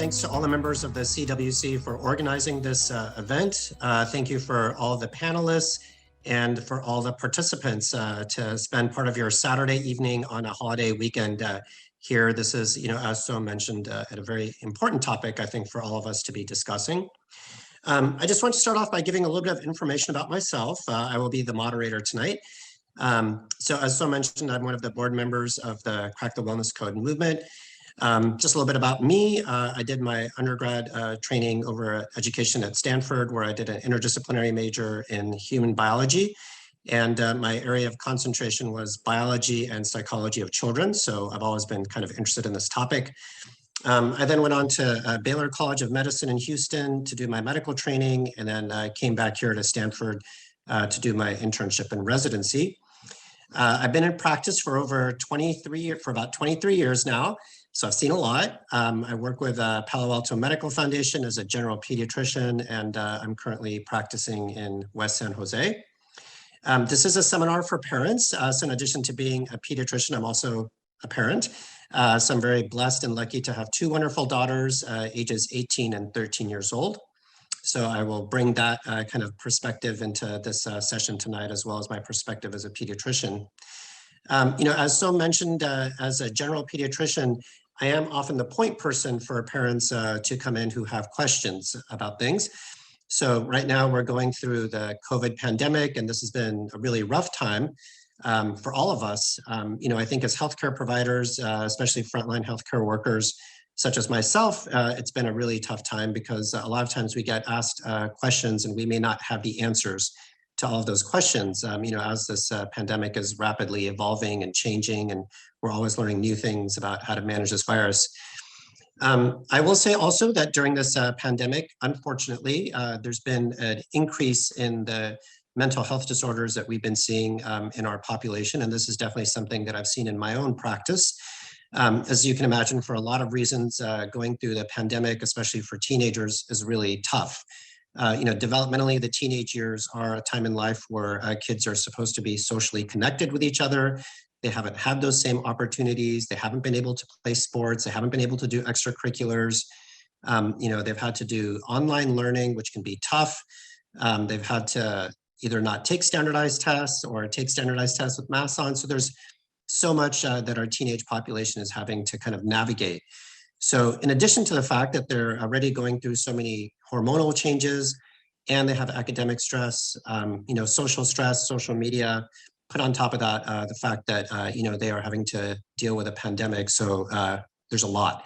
Thanks to all the members of the CWC for organizing this event. Thank you for all the panelists and for all the participants to spend part of your Saturday evening on a holiday weekend here. This is, as so mentioned, a very important topic, I think, for all of us to be discussing. I just want to start off by giving a little bit of information about myself. I will be the moderator tonight. So as so mentioned, I'm one of the board members of the Crack the Wellness Code movement. Just a little bit about me. I did my undergrad training over education at Stanford, where I did an interdisciplinary major in human biology. And my area of concentration was biology and psychology of children. So I've always been kind of interested in this topic. I then went on to Baylor College of Medicine in Houston to do my medical training, and then I came back here to Stanford to do my internship and residency. I've been in practice for about 23 years now. So I've seen a lot. I work with Palo Alto Medical Foundation as a general pediatrician, and I'm currently practicing in West San Jose. This is a seminar for parents. So in addition to being a pediatrician, I'm also a parent. So I'm very blessed and lucky to have two wonderful daughters, ages 18 and 13 years old. So I will bring that kind of perspective into this session tonight, as well as my perspective as a pediatrician. As so mentioned, as a general pediatrician, I am often the point person for parents to come in who have questions about things. So right now we're going through the COVID pandemic, and this has been a really rough time for all of us. I think as healthcare providers, especially frontline healthcare workers, such as myself, it's been a really tough time because a lot of times we get asked questions and we may not have the answers to all of those questions, as this pandemic is rapidly evolving and changing, and we're always learning new things about how to manage this virus. I will say also that during this pandemic, unfortunately, there's been an increase in the mental health disorders that we've been seeing in our population, and this is definitely something that I've seen in my own practice. As you can imagine, for a lot of reasons, going through the pandemic, especially for teenagers, is really tough. Developmentally, the teenage years are a time in life where kids are supposed to be socially connected with each other. They haven't had those same opportunities. They haven't been able to play sports. They haven't been able to do extracurriculars. They've had to do online learning, which can be tough. They've had to either not take standardized tests or take standardized tests with masks on. So there's so much that our teenage population is having to kind of navigate. So in addition to the fact that they're already going through so many hormonal changes, and they have academic stress, social stress, social media, put on top of that, the fact that, they are having to deal with a pandemic. So there's a lot.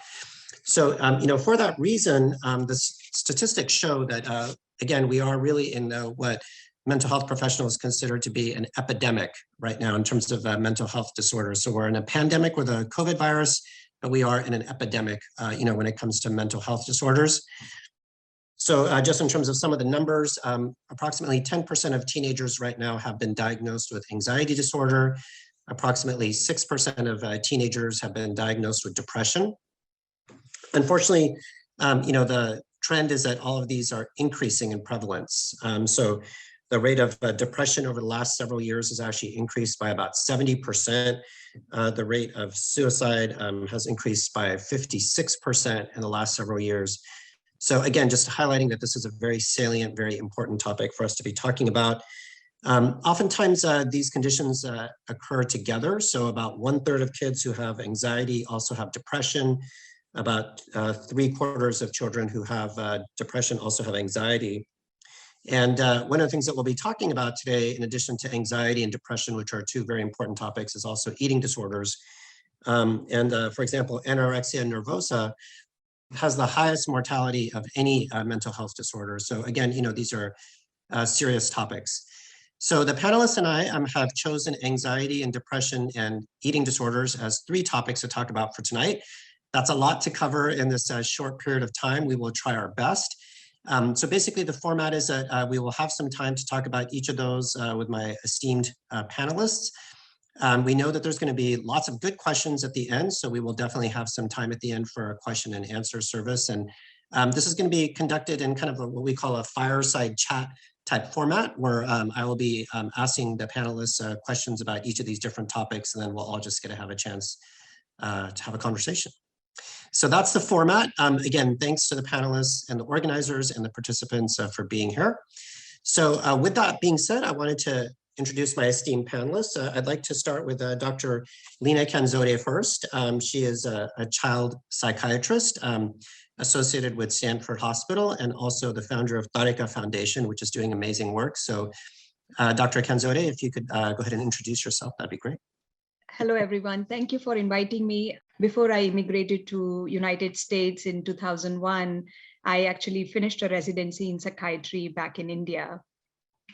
So, for that reason, the statistics show that, again, we are really in what mental health professionals consider to be an epidemic right now in terms of mental health disorders. So we're in a pandemic with a COVID virus, but we are in an epidemic, when it comes to mental health disorders. So just in terms of some of the numbers, approximately 10% of teenagers right now have been diagnosed with anxiety disorder. Approximately 6% of teenagers have been diagnosed with depression. Unfortunately, the trend is that all of these are increasing in prevalence. So the rate of depression over the last several years has actually increased by about 70%. The rate of suicide has increased by 56% in the last several years. So again, just highlighting that this is a very salient, very important topic for us to be talking about. Oftentimes, these conditions occur together. So about 1/3 of kids who have anxiety also have depression. About 3/4 of children who have depression also have anxiety. And one of the things that we'll be talking about today, in addition to anxiety and depression, which are two very important topics, is also eating disorders. For example, anorexia nervosa has the highest mortality of any mental health disorder. So again, these are serious topics. So the panelists and I have chosen anxiety and depression and eating disorders as 3 topics to talk about for tonight. That's a lot to cover in this short period of time. We will try our best. So basically the format is that we will have some time to talk about each of those with my esteemed panelists. We know that there's going to be lots of good questions at the end, so we will definitely have some time at the end for a question and answer service. And this is going to be conducted in kind of what we call a fireside chat type format, where I will be asking the panelists questions about each of these different topics, and then we'll all just get to have a chance to have a conversation. So that's the format. Again, thanks to the panelists and the organizers and the participants for being here. So with that being said, I wanted to introduce my esteemed panelists. I'd like to start with Dr. Lina Canzote first. She is a child psychiatrist associated with Stanford Hospital and also the founder of Tariqa Foundation, which is doing amazing work. So Dr. Canzote, if you could go ahead and introduce yourself, that'd be great. Hello, everyone. Thank you for inviting me. Before I immigrated to United States in 2001, I actually finished a residency in psychiatry back in India.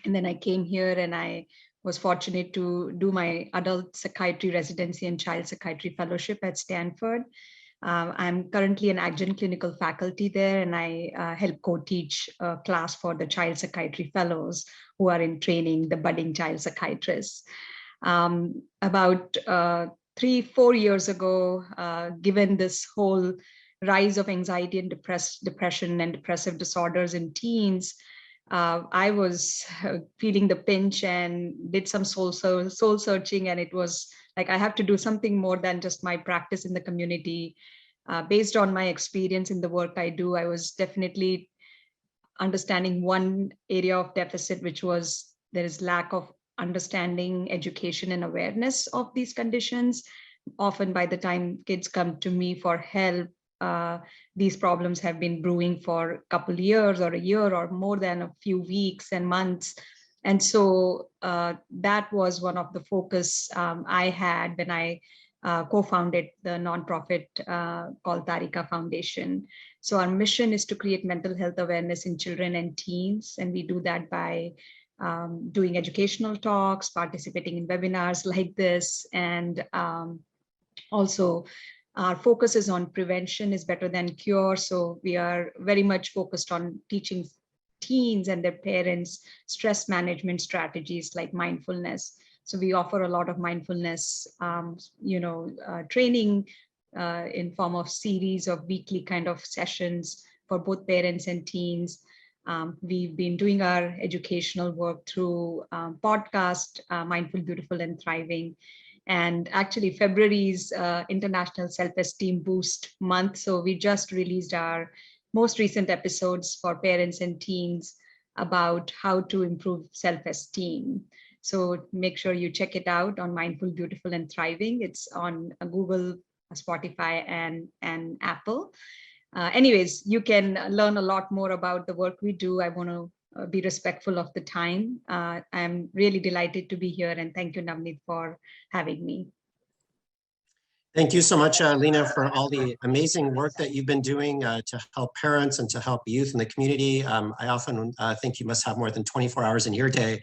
And then I came here and I was fortunate to do my adult psychiatry residency and child psychiatry fellowship at Stanford. I'm currently an adjunct clinical faculty there, and I help co-teach a class for the child psychiatry fellows who are in training, the budding child psychiatrists. About 3-4 years ago, given this whole rise of anxiety and depression and depressive disorders in teens, I was feeling the pinch and did some soul searching, and it was like I have to do something more than just my practice in the community. Based on my experience in the work I do, I was definitely understanding one area of deficit, which was there is lack of understanding, education, and awareness of these conditions. Often by the time kids come to me for help, these problems have been brewing for a couple years or a year or more than a few weeks and months. And so that was one of the focus I had when I co-founded the nonprofit called Tariqa Foundation. So our mission is to create mental health awareness in children and teens. And we do that by doing educational talks, participating in webinars like this, and also our focus is on prevention is better than cure. So we are very much focused on teaching teens and their parents stress management strategies like mindfulness. So we offer a lot of mindfulness, training in form of series of weekly kind of sessions for both parents and teens. We've been doing our educational work through podcast, Mindful, Beautiful, and Thriving. And actually February's International Self-Esteem Boost Month. So we just released our most recent episodes for parents and teens about how to improve self-esteem. So make sure you check it out on Mindful, Beautiful, and Thriving. It's on Google, Spotify, and Apple. Anyways, you can learn a lot more about the work we do. I want to be respectful of the time. I'm really delighted to be here, and thank you, Navneet, for having me. Thank you so much, Lina, for all the amazing work that you've been doing to help parents and to help youth in the community. I often think you must have more than 24 hours in your day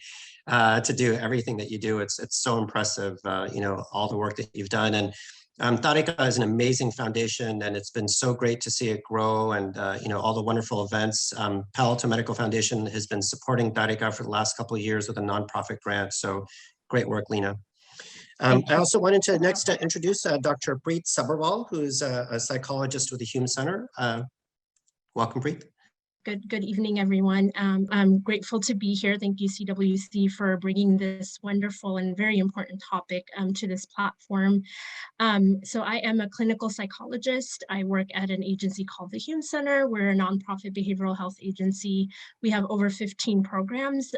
to do everything that you do. It's so impressive, all the work that you've done. And Tariqa is an amazing foundation, and it's been so great to see it grow and, all the wonderful events. Palo Alto Medical Foundation has been supporting Tariqa for the last couple of years with a nonprofit grant. So great work, Lina. I also wanted to next introduce Dr. Preet Sabharwal, who's a psychologist with the Hume Center. Welcome, Preet. Good evening, everyone. I'm grateful to be here. Thank you, CWC, for bringing this wonderful and very important topic to this platform. So I am a clinical psychologist. I work at an agency called the Hume Center. We're a nonprofit behavioral health agency. We have over 15 programs.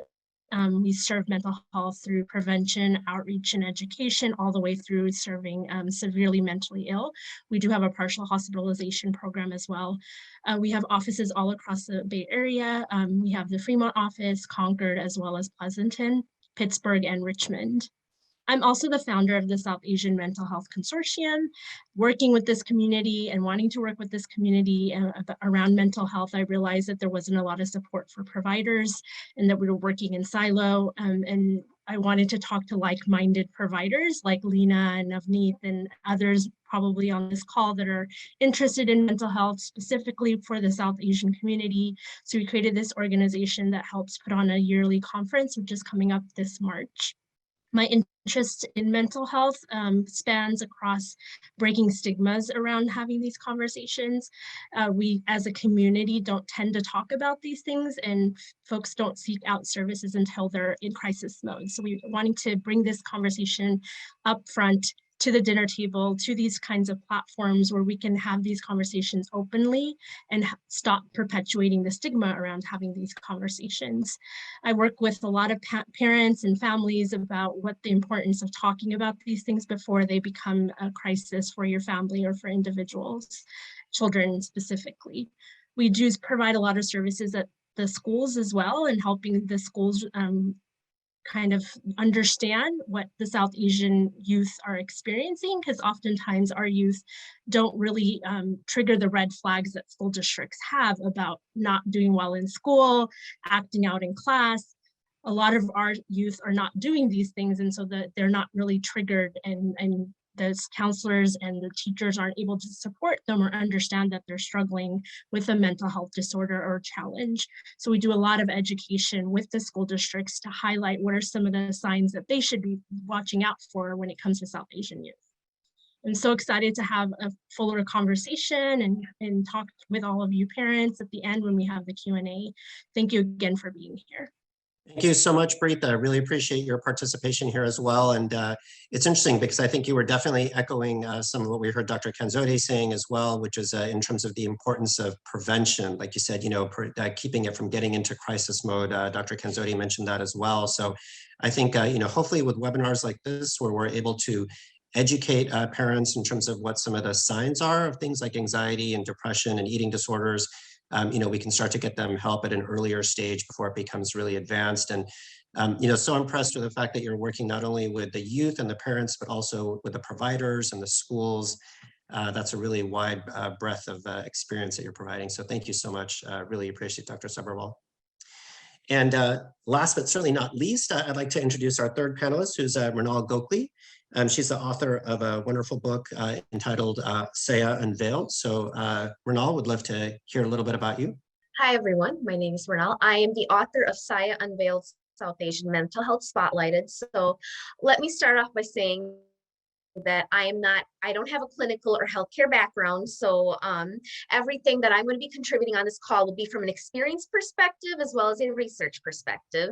We serve mental health through prevention, outreach, and education, all the way through serving severely mentally ill. We do have a partial hospitalization program as well. We have offices all across the Bay Area. We have the Fremont office, Concord, as well as Pleasanton, Pittsburgh, and Richmond. I'm also the founder of the South Asian Mental Health Consortium. Working with this community and wanting to work with this community around mental health, I realized that there wasn't a lot of support for providers and that we were working in silo. And I wanted to talk to like-minded providers like Lina and Navneet and others probably on this call that are interested in mental health specifically for the South Asian community. So we created this organization that helps put on a yearly conference, which is coming up this March. My interest in mental health spans across breaking stigmas around having these conversations. We as a community don't tend to talk about these things, and folks don't seek out services until they're in crisis mode. So we're wanting to bring this conversation up front to the dinner table, to these kinds of platforms where we can have these conversations openly and stop perpetuating the stigma around having these conversations. I work with a lot of parents and families about what the importance of talking about these things before they become a crisis for your family or for individuals, children specifically. We do provide a lot of services at the schools as well, and helping the schools kind of understand what the South Asian youth are experiencing, because oftentimes our youth don't really trigger the red flags that school districts have about not doing well in school, acting out in class. A lot of our youth are not doing these things, and so they're not really triggered, and the counselors and the teachers aren't able to support them or understand that they're struggling with a mental health disorder or challenge. So we do a lot of education with the school districts to highlight what are some of the signs that they should be watching out for when it comes to South Asian youth. I'm so excited to have a fuller conversation and talk with all of you parents at the end when we have the Q&A. Thank you again for being here. Thank you so much, Preeta. I really appreciate your participation here as well. And it's interesting because I think you were definitely echoing some of what we heard Dr. Kanzodi saying as well, which is in terms of the importance of prevention. Like you said, keeping it from getting into crisis mode. Dr. Kanzodi mentioned that as well. So I think, hopefully with webinars like this, where we're able to educate parents in terms of what some of the signs are of things like anxiety and depression and eating disorders, we can start to get them help at an earlier stage before it becomes really advanced. And, so impressed with the fact that you're working not only with the youth and the parents, but also with the providers and the schools. That's a really wide breadth of experience that you're providing. So thank you so much. Really appreciate Dr. Sabharwal. And last but certainly not least, I'd like to introduce our third panelist, who's Mrinal Gokhale. She's the author of a wonderful book entitled Saya Unveiled. So Mrinal, would love to hear a little bit about you. Hi, everyone. My name is Mrinal. I am the author of Saya Unveiled, South Asian Mental Health Spotlighted. So let me start off by saying that I don't have a clinical or healthcare background. So everything that I'm going to be contributing on this call will be from an experience perspective as well as a research perspective.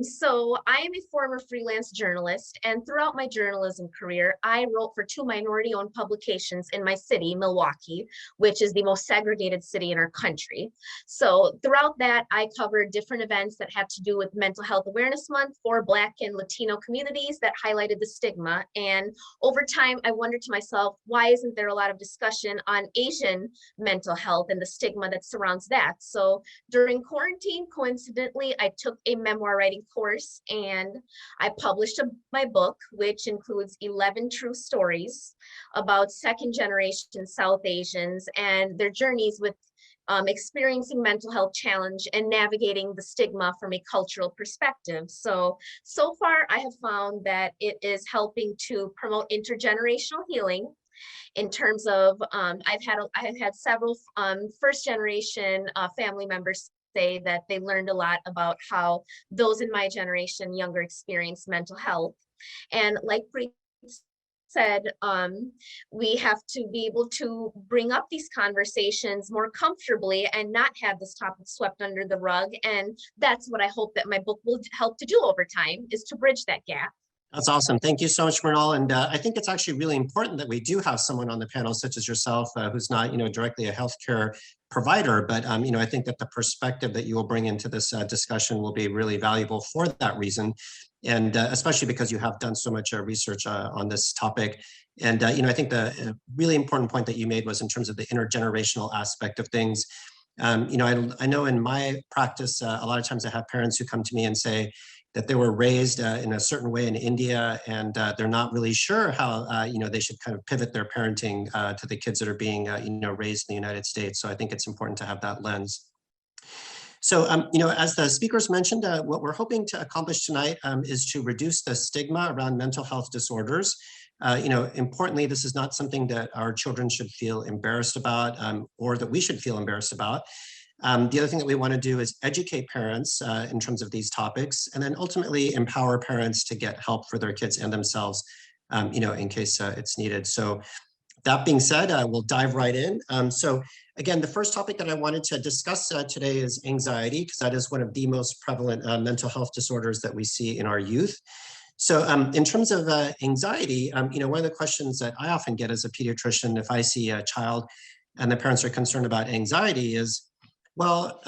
So I am a former freelance journalist, and throughout my journalism career, I wrote for 2 minority-owned publications in my city, Milwaukee, which is the most segregated city in our country. So throughout that, I covered different events that had to do with Mental Health Awareness Month for Black and Latino communities that highlighted the stigma. And over time, I wondered to myself, why isn't there a lot of discussion on Asian mental health and the stigma that surrounds that? So during quarantine, coincidentally, I took a memoir writing course and I published my book, which includes 11 true stories about second-generation South Asians and their journeys with experiencing mental health challenge and navigating the stigma from a cultural perspective. So far I have found that it is helping to promote intergenerational healing in terms of, I've had several first generation family members say that they learned a lot about how those in my generation younger experience mental health. And like Preet said, we have to be able to bring up these conversations more comfortably and not have this topic swept under the rug. And that's what I hope that my book will help to do over time, is to bridge that gap. That's awesome. Thank you so much, Mrinal. And I think it's actually really important that we do have someone on the panel such as yourself, who's not, directly a healthcare provider, but I think that the perspective that you will bring into this discussion will be really valuable for that reason. And especially because you have done so much research on this topic. And, I think the really important point that you made was in terms of the intergenerational aspect of things. I know in my practice, a lot of times I have parents who come to me and say that they were raised in a certain way in India, and they're not really sure how, they should kind of pivot their parenting to the kids that are being, raised in the United States. So I think it's important to have that lens. So, as the speakers mentioned, what we're hoping to accomplish tonight is to reduce the stigma around mental health disorders. Importantly, this is not something that our children should feel embarrassed about or that we should feel embarrassed about. The other thing that we want to do is educate parents in terms of these topics, and then ultimately empower parents to get help for their kids and themselves, in case it's needed. So that being said, we'll dive right in. So again, the first topic that I wanted to discuss today is anxiety, because that is one of the most prevalent mental health disorders that we see in our youth. So in terms of anxiety, one of the questions that I often get as a pediatrician, if I see a child and the parents are concerned about anxiety is, well,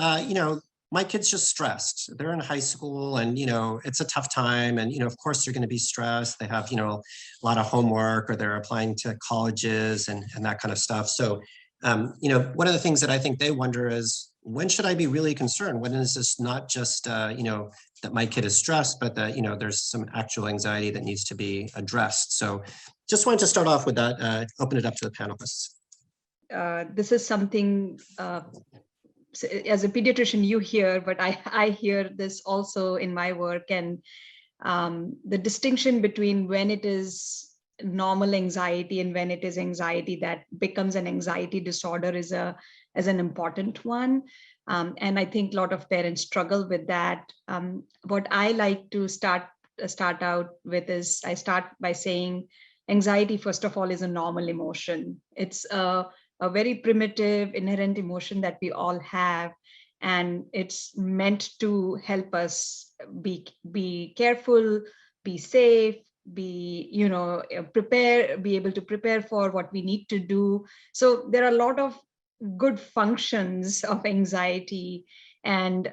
my kid's just stressed. They're in high school and, it's a tough time. And, of course, they're going to be stressed. They have, a lot of homework or they're applying to colleges and that kind of stuff. So, one of the things that I think they wonder is, when should I be really concerned? When is this not just, that my kid is stressed, but that, there's some actual anxiety that needs to be addressed. So just wanted to start off with that, open it up to the panelists. This is something, as a pediatrician, you hear, but I hear this also in my work. And the distinction between when it is normal anxiety and when it is anxiety that becomes an anxiety disorder is an important one. And I think a lot of parents struggle with that. What I like to start out with is, I start by saying anxiety, first of all, is a normal emotion. It's a very primitive, inherent emotion that we all have. And it's meant to help us be careful, be safe, be able to prepare for what we need to do. So there are a lot of good functions of anxiety, and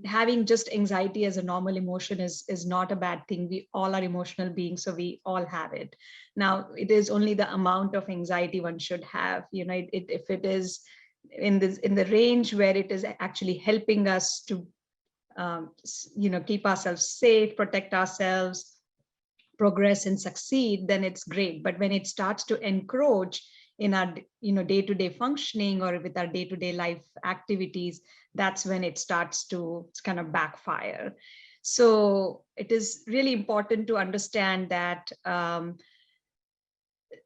having just anxiety as a normal emotion is not a bad thing. We all are emotional beings, so we all have it. Now, it is only the amount of anxiety one should have. If it is in the range where it is actually helping us to keep ourselves safe, protect ourselves, progress and succeed, then it's great. But when it starts to encroach in our day-to-day functioning or with our day-to-day life activities, that's when it starts to kind of backfire. So it is really important to understand that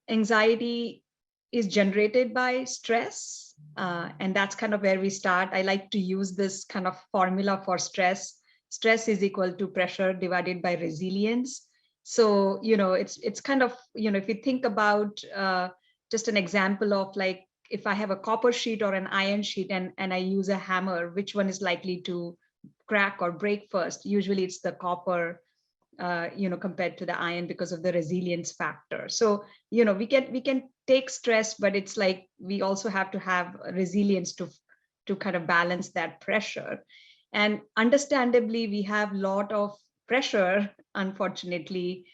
anxiety is generated by stress, and that's kind of where we start. I like to use this kind of formula for stress. Stress is equal to pressure divided by resilience. So it's kind of, if you think about just an example of, like, if I have a copper sheet or an iron sheet and I use a hammer, which one is likely to crack or break first? Usually it's the copper, compared to the iron, because of the resilience factor. So, we can take stress, but it's like we also have to have resilience to kind of balance that pressure. And understandably, we have a lot of pressure, unfortunately,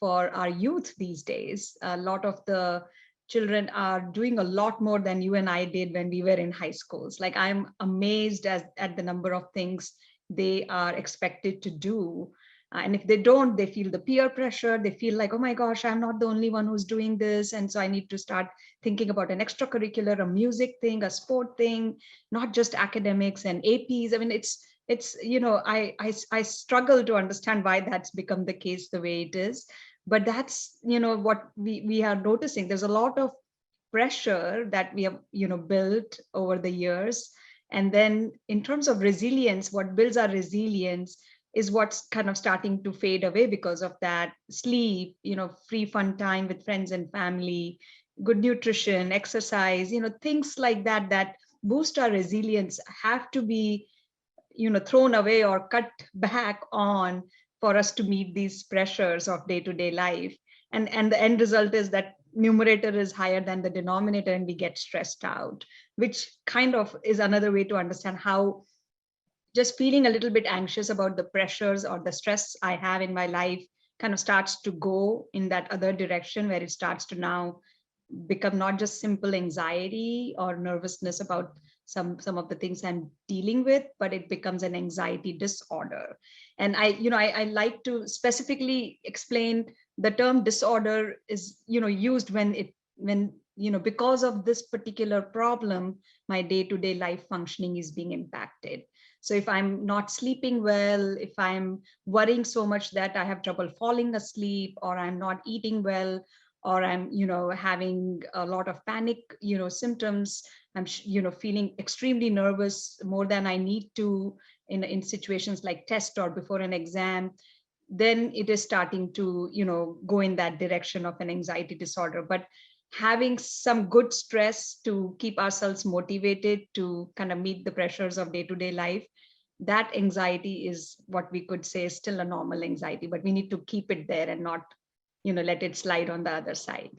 for our youth these days. A lot of the children are doing a lot more than you and I did when we were in high schools. Like, I'm amazed at the number of things they are expected to do. And if they don't, they feel the peer pressure. They feel like, oh my gosh, I'm not the only one who's doing this. And so I need to start thinking about an extracurricular, a music thing, a sport thing, not just academics and APs. I mean, it's I struggle to understand why that's become the case the way it is. But that's, what we are noticing. There's a lot of pressure that we have, built over the years. And then in terms of resilience, what builds our resilience is what's kind of starting to fade away because of that. Sleep, free fun time with friends and family, good nutrition, exercise, things like that boost our resilience have to be, thrown away or cut back on for us to meet these pressures of day-to-day life. And the end result is that numerator is higher than the denominator and we get stressed out, which kind of is another way to understand how just feeling a little bit anxious about the pressures or the stress I have in my life kind of starts to go in that other direction, where it starts to now become not just simple anxiety or nervousness about some of the things I'm dealing with, but it becomes an anxiety disorder. And I like to specifically explain the term disorder is, used when because of this particular problem, my day-to-day life functioning is being impacted. So if I'm not sleeping well, if I'm worrying so much that I have trouble falling asleep, or I'm not eating well, or I'm, having a lot of panic, symptoms, I'm, feeling extremely nervous more than I need to in situations like test or before an exam, then it is starting to, go in that direction of an anxiety disorder. But having some good stress to keep ourselves motivated to kind of meet the pressures of day-to-day life, that anxiety is what we could say is still a normal anxiety, but we need to keep it there and not, let it slide on the other side.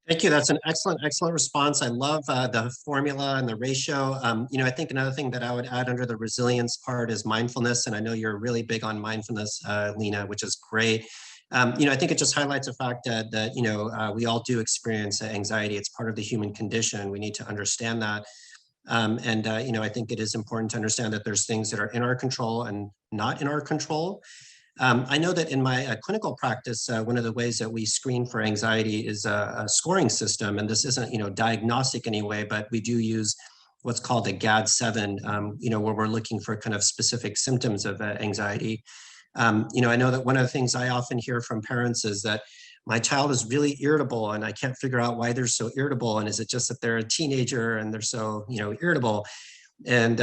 Thank you. That's an excellent response. I love the formula and the ratio. I think another thing that I would add under the resilience part is mindfulness. And I know you're really big on mindfulness, Lena, which is great. I think it just highlights the fact that we all do experience anxiety. It's part of the human condition. We need to understand that. I think it is important to understand that there's things that are in our control and not in our control. I know that in my clinical practice, one of the ways that we screen for anxiety is a scoring system. And this isn't, diagnostic anyway, but we do use what's called a GAD-7, where we're looking for kind of specific symptoms of anxiety. I know that one of the things I often hear from parents is that my child is really irritable and I can't figure out why they're so irritable. And is it just that they're a teenager and they're so, irritable? And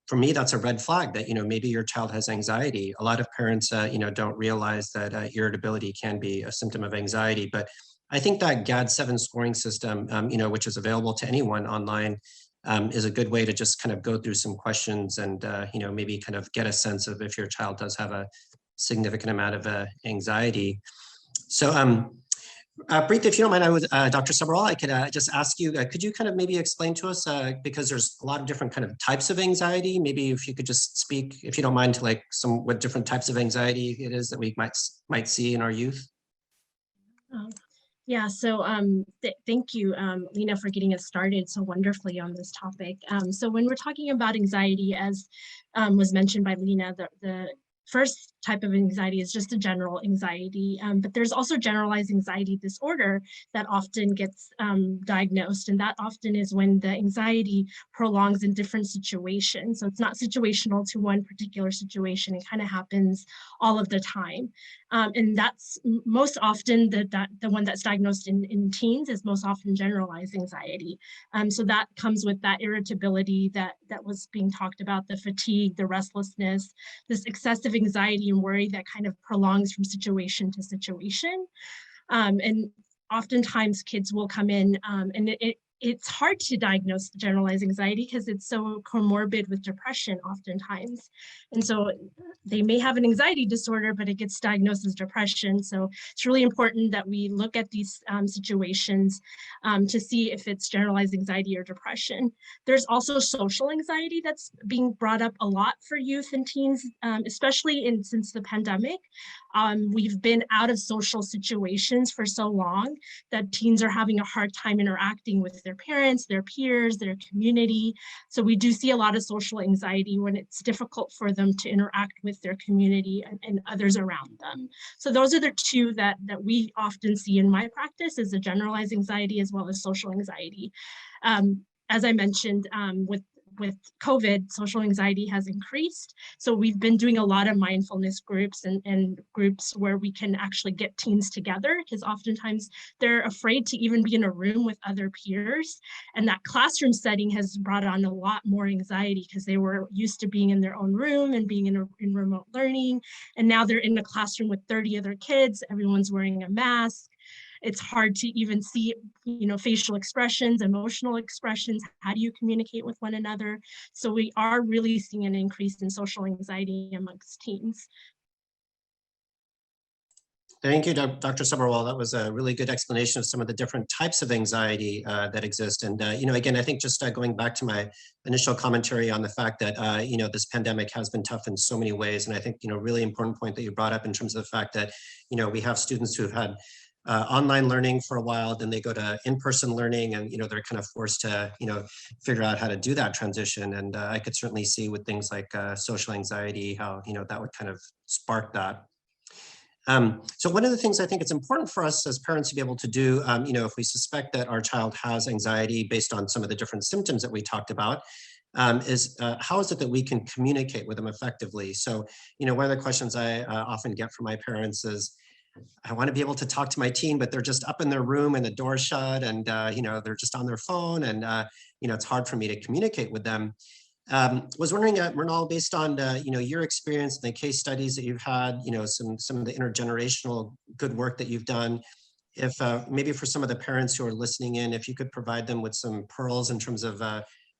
for me, that's a red flag that, maybe your child has anxiety. A lot of parents, don't realize that irritability can be a symptom of anxiety. But I think that GAD-7 scoring system, which is available to anyone online, is a good way to just kind of go through some questions and, maybe kind of get a sense of if your child does have a significant amount of anxiety. So, Preet, if you don't mind, Dr. Sabharwal, I could just ask you, could you kind of maybe explain to us, because there's a lot of different kind of types of anxiety, maybe if you could just speak, if you don't mind, to like what different types of anxiety it is that we might see in our youth? Yeah, so thank you, Lena, for getting us started so wonderfully on this topic. So when we're talking about anxiety, as was mentioned by Lena, the first type of anxiety is just a general anxiety, but there's also generalized anxiety disorder that often gets diagnosed, and that often is when the anxiety prolongs in different situations. So it's not situational to one particular situation, it kind of happens all of the time. And that's most often the one that's diagnosed in teens is most often generalized anxiety. So that comes with that irritability that was being talked about, the fatigue, the restlessness, this excessive anxiety and worry that kind of prolongs from situation to situation. And oftentimes kids will come in and it's hard to diagnose generalized anxiety because it's so comorbid with depression oftentimes. And so they may have an anxiety disorder, but it gets diagnosed as depression. So it's really important that we look at these situations to see if it's generalized anxiety or depression. There's also social anxiety that's being brought up a lot for youth and teens, especially since the pandemic. We've been out of social situations for so long that teens are having a hard time interacting with their parents, their peers, their community. So we do see a lot of social anxiety when it's difficult for them to interact with their community and others around them. So those are the two that we often see in my practice, is the generalized anxiety as well as social anxiety. As I mentioned, with COVID, social anxiety has increased. So we've been doing a lot of mindfulness groups and groups where we can actually get teens together, because oftentimes they're afraid to even be in a room with other peers. And that classroom setting has brought on a lot more anxiety because they were used to being in their own room and being in remote learning. And now they're in a classroom with 30 other kids, everyone's wearing a mask. It's hard to even see, facial expressions, emotional expressions. How do you communicate with one another? So we are really seeing an increase in social anxiety amongst teens. Thank you, Dr. Sabharwal. That was a really good explanation of some of the different types of anxiety that exist. And, again, I think just going back to my initial commentary on the fact that, this pandemic has been tough in so many ways. And I think, really important point that you brought up in terms of the fact that, we have students who've had online learning for a while, then they go to in-person learning, and they're kind of forced to figure out how to do that transition. And I could certainly see with things like social anxiety how that would kind of spark that. So one of the things I think it's important for us as parents to be able to do, if we suspect that our child has anxiety based on some of the different symptoms that we talked about, is how is it that we can communicate with them effectively? So one of the questions I often get from my parents is, I want to be able to talk to my teen, but they're just up in their room and the door's shut, and they're just on their phone, and it's hard for me to communicate with them. Was wondering, Mrinal, based on your experience and the case studies that you've had, some of the intergenerational good work that you've done, if maybe for some of the parents who are listening in, if you could provide them with some pearls in terms of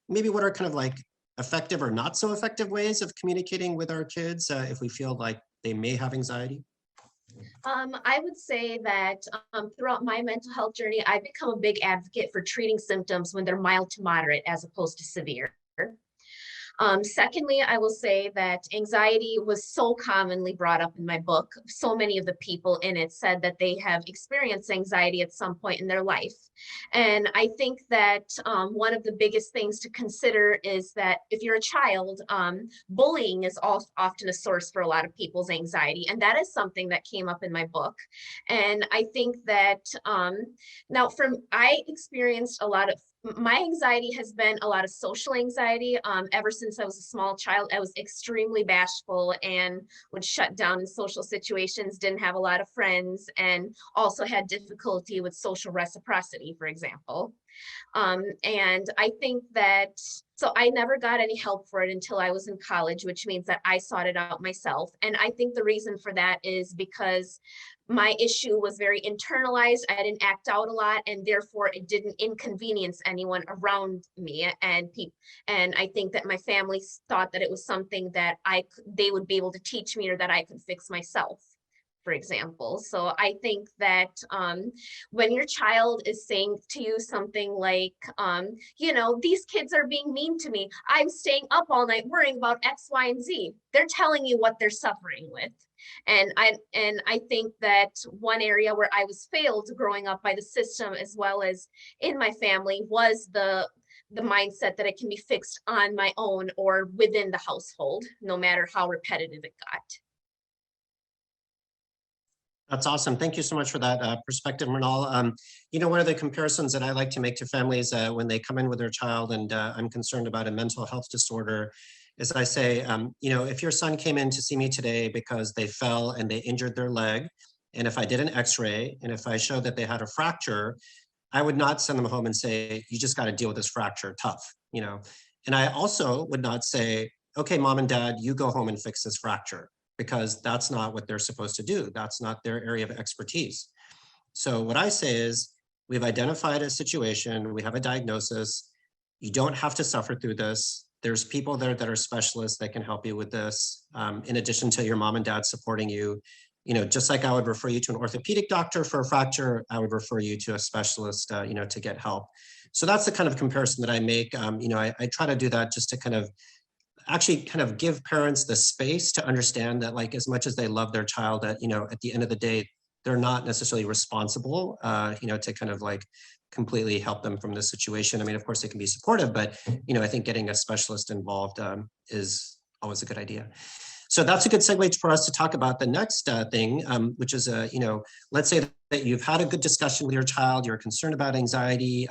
maybe what are kind of like effective or not so effective ways of communicating with our kids if we feel like they may have anxiety? I would say that throughout my mental health journey, I've become a big advocate for treating symptoms when they're mild to moderate as opposed to severe. Secondly, I will say that anxiety was so commonly brought up in my book. So many of the people in it said that they have experienced anxiety at some point in their life. And I think that one of the biggest things to consider is that if you're a child, bullying is often a source for a lot of people's anxiety. And that is something that came up in my book. And I think that I experienced a lot of my anxiety has been a lot of social anxiety. Ever since I was a small child, I was extremely bashful and would shut down in social situations, didn't have a lot of friends, and also had difficulty with social reciprocity, for example. And I think that, so I never got any help for it until I was in college, which means that I sought it out myself. And I think the reason for that is because my issue was very internalized. I didn't act out a lot, and therefore it didn't inconvenience anyone around me. And I think that my family thought that it was something that they would be able to teach me or that I could fix myself, for example. So I think that when your child is saying to you something like, these kids are being mean to me, I'm staying up all night worrying about X, Y, and Z. They're telling you what they're suffering with. And I think that one area where I was failed growing up by the system as well as in my family was the mindset that it can be fixed on my own or within the household, no matter how repetitive it got. That's awesome. Thank you so much for that perspective, Mrinal. One of the comparisons that I like to make to families when they come in with their child and I'm concerned about a mental health disorder is I say, if your son came in to see me today because they fell and they injured their leg, and if I did an x-ray and if I showed that they had a fracture, I would not send them home and say, you just got to deal with this fracture, tough, And I also would not say, okay, mom and dad, you go home and fix this fracture, because that's not what they're supposed to do. That's not their area of expertise. So what I say is, we've identified a situation, we have a diagnosis, you don't have to suffer through this. There's people there that are specialists that can help you with this. In addition to your mom and dad supporting you, just like I would refer you to an orthopedic doctor for a fracture, I would refer you to a specialist, to get help. So that's the kind of comparison that I make. I try to do that just to kind of give parents the space to understand that, like, as much as they love their child, at the end of the day, they're not necessarily responsible, to kind of like completely help them from this situation. I mean, of course, they can be supportive, but, I think getting a specialist involved is always a good idea. So that's a good segue for us to talk about the next thing, which is, let's say that you've had a good discussion with your child, you're concerned about anxiety,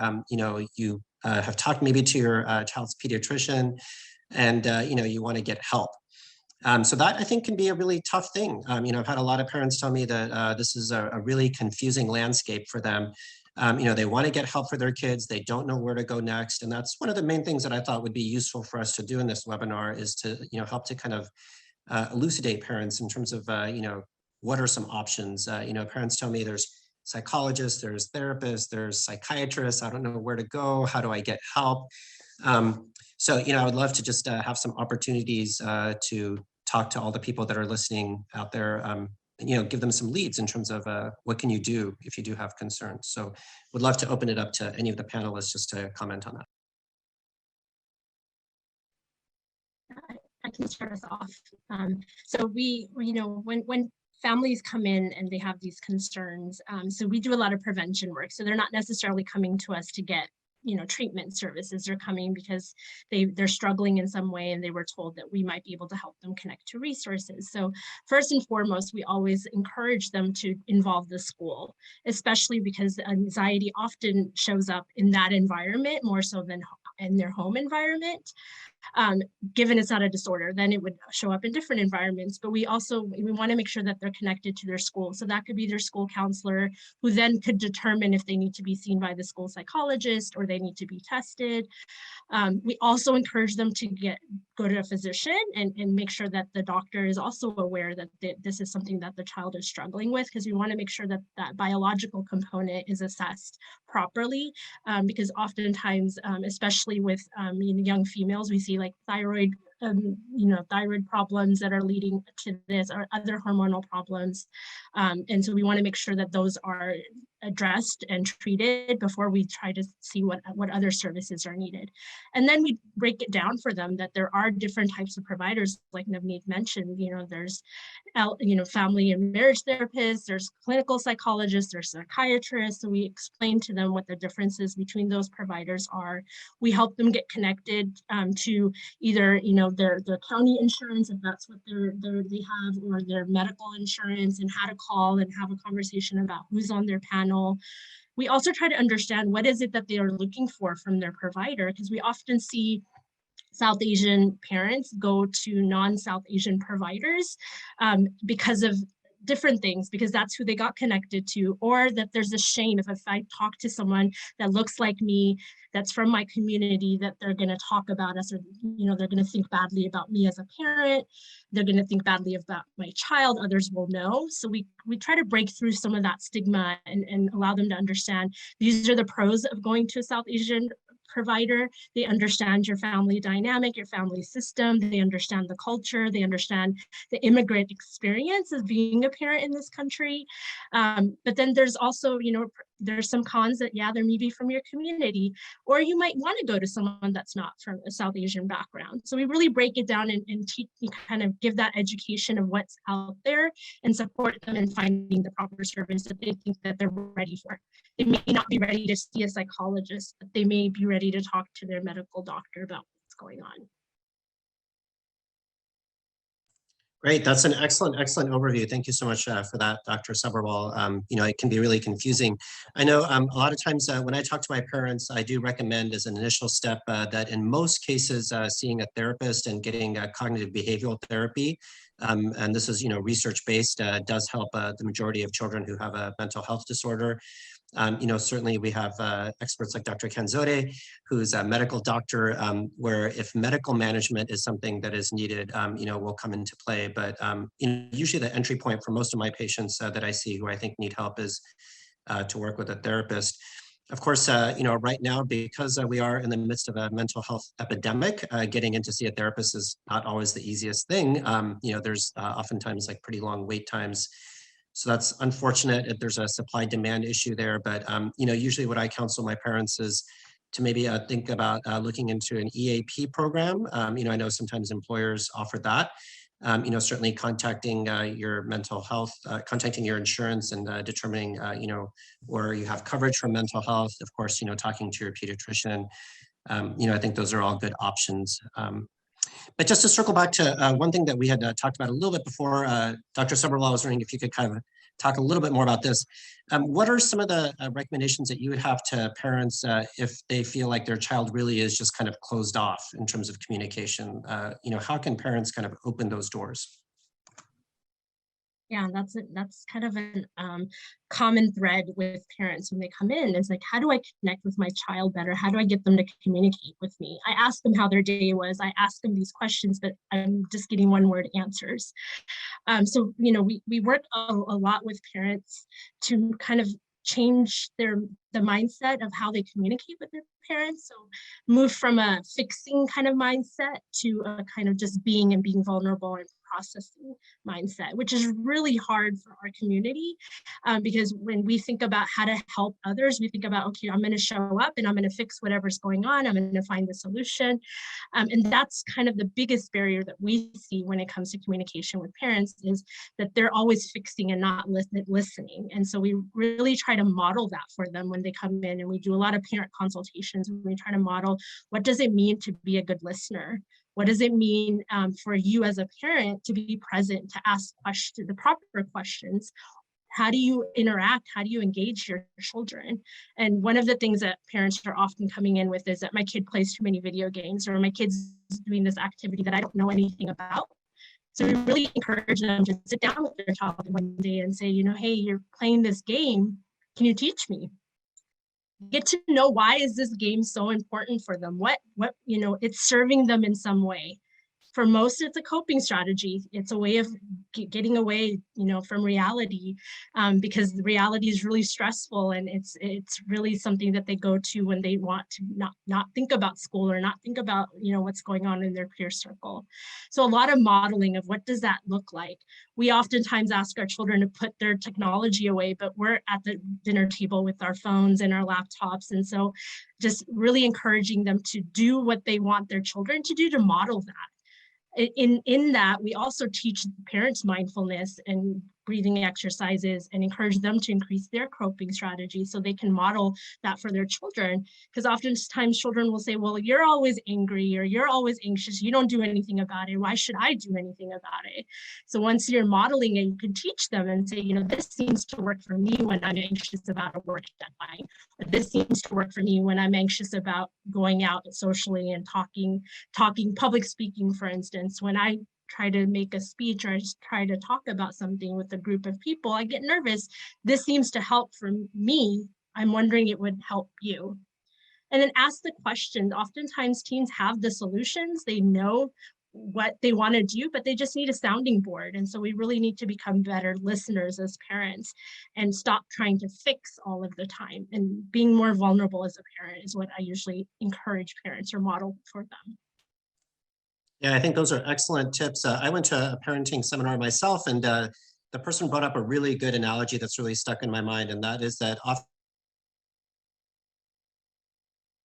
you have talked maybe to your child's pediatrician, and you want to get help. So that, I think, can be a really tough thing. I've had a lot of parents tell me that this is a really confusing landscape for them. They want to get help for their kids. They don't know where to go next. And that's one of the main things that I thought would be useful for us to do in this webinar, is to help to kind of elucidate parents in terms of what are some options. Parents tell me there's psychologists, there's therapists, there's psychiatrists. I don't know where to go. How do I get help? So, I would love to just have some opportunities to talk to all the people that are listening out there, give them some leads in terms of what can you do if you do have concerns. So would love to open it up to any of the panelists just to comment on that. I can start us off. So when families come in and they have these concerns, so we do a lot of prevention work. So they're not necessarily coming to us to get treatment services. Are coming because they're struggling in some way, and they were told that we might be able to help them connect to resources. So first and foremost, we always encourage them to involve the school, especially because anxiety often shows up in that environment more so than in their home environment. Given it's not a disorder, then it would show up in different environments. But we want to make sure that they're connected to their school. So that could be their school counselor, who then could determine if they need to be seen by the school psychologist or they need to be tested. We also encourage them to go to a physician and make sure that the doctor is also aware that this is something that the child is struggling with, because we want to make sure that that biological component is assessed properly, because oftentimes, especially with young females, we see pregnancy, like thyroid, thyroid problems that are leading to this, or other hormonal problems. And so we want to make sure that those are addressed and treated before we try to see what other services are needed. And then we break it down for them that there are different types of providers, like Navneet mentioned. There's family and marriage therapists, there's clinical psychologists, there's psychiatrists. So we explain to them what the differences between those providers are. We help them get connected to either their county insurance, if that's what they have, or their medical insurance, and how to call and have a conversation about who's on their panel. We also try to understand what is it that they are looking for from their provider, because we often see South Asian parents go to non-South Asian providers because of different things, because that's who they got connected to, or that there's a shame if I talk to someone that looks like me, that's from my community, that they're going to talk about us, or they're going to think badly about me as a parent, they're going to think badly about my child, others will know. So we try to break through some of that stigma and allow them to understand these are the pros of going to a South Asian provider. They understand your family dynamic, your family system, they understand the culture, they understand the immigrant experience of being a parent in this country. But then there's also, there's some cons that, there may be from your community, or you might want to go to someone that's not from a South Asian background. So we really break it down and teach, kind of give that education of what's out there and support them in finding the proper service that they think that they're ready for. They may not be ready to see a psychologist, but they may be ready to talk to their medical doctor about what's going on. Great, that's an excellent overview. Thank you so much for that, Dr. Sabharwal. It can be really confusing. I know a lot of times when I talk to my parents, I do recommend as an initial step that in most cases, seeing a therapist and getting cognitive behavioral therapy, and this is research-based, does help the majority of children who have a mental health disorder. Certainly we have experts like Dr. Kanzode, who's a medical doctor, where if medical management is something that is needed, will come into play. But usually the entry point for most of my patients that I see who I think need help is to work with a therapist. Of course, right now, because we are in the midst of a mental health epidemic, getting in to see a therapist is not always the easiest thing. There's oftentimes like pretty long wait times. So that's unfortunate if there's a supply demand issue there. But, usually what I counsel my parents is to maybe think about looking into an EAP program. I know sometimes employers offer that. Certainly contacting your mental health, contacting your insurance and determining, where you have coverage for mental health. Of course, talking to your pediatrician. I think those are all good options. But just to circle back to one thing that we had talked about a little bit before, Dr. Sabharwal, I was wondering if you could kind of talk a little bit more about this. What are some of the recommendations that you would have to parents if they feel like their child really is just kind of closed off in terms of communication? How can parents kind of open those doors? Yeah, that's kind of a common thread with parents when they come in. It's like, how do I connect with my child better? How do I get them to communicate with me? I ask them how their day was. I ask them these questions that I'm just getting one-word answers. So, we work a lot with parents to kind of change the mindset of how they communicate with their parents. So move from a fixing kind of mindset to a kind of just being vulnerable and processing mindset, which is really hard for our community because when we think about how to help others, we think about, okay, I'm going to show up and I'm going to fix whatever's going on. I'm going to find the solution. And that's kind of the biggest barrier that we see when it comes to communication with parents, is that they're always fixing and not listening. And so we really try to model that for them when they come in, and we do a lot of parent consultations. We try to model, what does it mean to be a good listener? What does it mean for you as a parent to be present, to ask the proper questions? How do you interact? How do you engage your children? And one of the things that parents are often coming in with is that my kid plays too many video games, or my kid's doing this activity that I don't know anything about. So we really encourage them to sit down with their child one day and say, hey, you're playing this game. Can you teach me? Get to know, why is this game so important for them? What it's serving them in some way. for most, it's a coping strategy. It's a way of getting away, from reality, because the reality is really stressful, and it's really something that they go to when they want to not think about school or not think about, what's going on in their peer circle. So a lot of modeling of what does that look like. We oftentimes ask our children to put their technology away, but we're at the dinner table with our phones and our laptops. And so just really encouraging them to do what they want their children to do, to model that. In that, we also teach parents mindfulness and breathing exercises and encourage them to increase their coping strategy so they can model that for their children. Because oftentimes children will say, well, you're always angry or you're always anxious. You don't do anything about it. Why should I do anything about it? So once you're modeling it, you can teach them and say, this seems to work for me when I'm anxious about a work deadline. This seems to work for me when I'm anxious about going out socially and talking, public speaking, for instance. When I try to make a speech or try to talk about something with a group of people, I get nervous. This seems to help for me. I'm wondering it would help you. And then ask the questions. Oftentimes teens have the solutions. They know what they want to do, but they just need a sounding board. And so we really need to become better listeners as parents and stop trying to fix all of the time. And being more vulnerable as a parent is what I usually encourage parents or model for them. Yeah, I think those are excellent tips. I went to a parenting seminar myself, and the person brought up a really good analogy that's really stuck in my mind, and that is that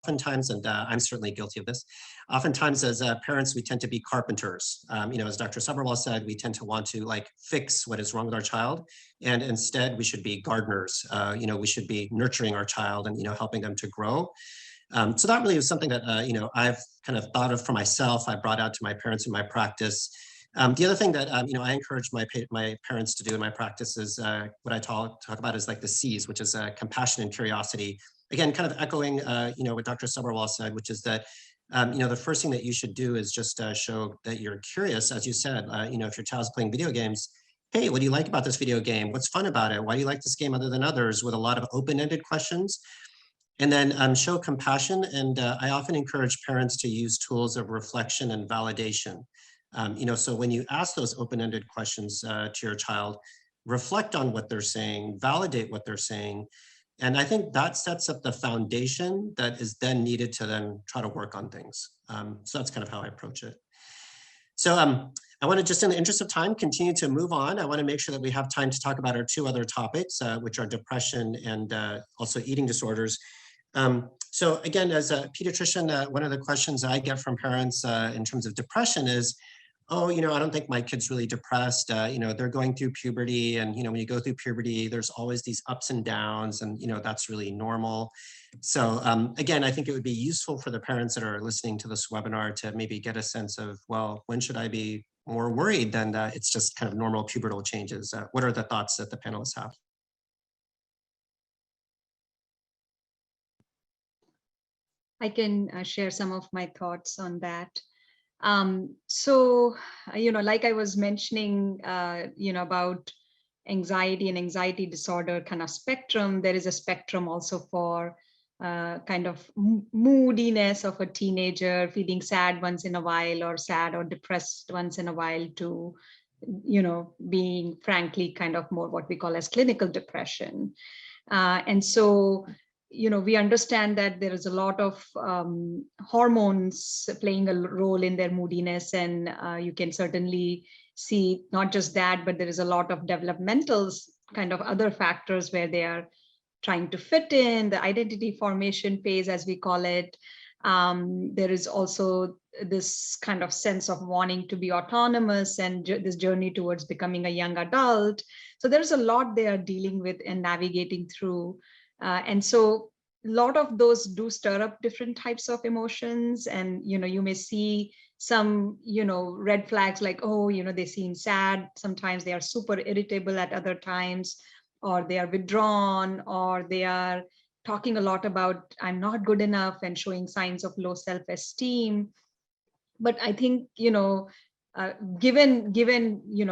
oftentimes, and I'm certainly guilty of this, oftentimes as parents, we tend to be carpenters. As Dr. Sabharwal said, we tend to want to fix what is wrong with our child, and instead we should be gardeners. We should be nurturing our child and helping them to grow. So that really is something that, I've kind of thought of for myself. I brought out to my parents in my practice. The other thing that, I encourage my parents to do in my practice is what I talk about is the C's, which is compassion and curiosity. Again, kind of echoing, what Dr. Sabharwal said, which is that, the first thing that you should do is just show that you're curious, as you said, if your child's playing video games, hey, what do you like about this video game? What's fun about it? Why do you like this game other than others? With a lot of open-ended questions. And then show compassion. And I often encourage parents to use tools of reflection and validation. So when you ask those open-ended questions to your child, reflect on what they're saying, validate what they're saying. And I think that sets up the foundation that is then needed to then try to work on things. So that's kind of how I approach it. So I want to, just in the interest of time, continue to move on. I want to make sure that we have time to talk about our two other topics, which are depression and also eating disorders. So again, as a pediatrician, one of the questions I get from parents in terms of depression is, oh, I don't think my kid's really depressed. They're going through puberty, and when you go through puberty, there's always these ups and downs, and that's really normal. So again, I think it would be useful for the parents that are listening to this webinar to maybe get a sense of, well, when should I be more worried than it's just kind of normal pubertal changes? What are the thoughts that the panelists have? I can share some of my thoughts on that. So, like I was mentioning, about anxiety and anxiety disorder kind of spectrum, there is a spectrum also for kind of moodiness of a teenager, feeling sad once in a while or sad or depressed once in a while, to, being frankly kind of more what we call as clinical depression. And so, we understand that there is a lot of hormones playing a role in their moodiness, and you can certainly see not just that, but there is a lot of developmental kind of other factors where they are trying to fit in, the identity formation phase, as we call it. There is also this kind of sense of wanting to be autonomous and this journey towards becoming a young adult. So there's a lot they are dealing with and navigating through. And so a lot of those do stir up different types of emotions. And, you may see some, red flags like, oh, they seem sad. Sometimes they are super irritable at other times, or they are withdrawn, or they are talking a lot about, I'm not good enough, and showing signs of low self-esteem. But I think, given,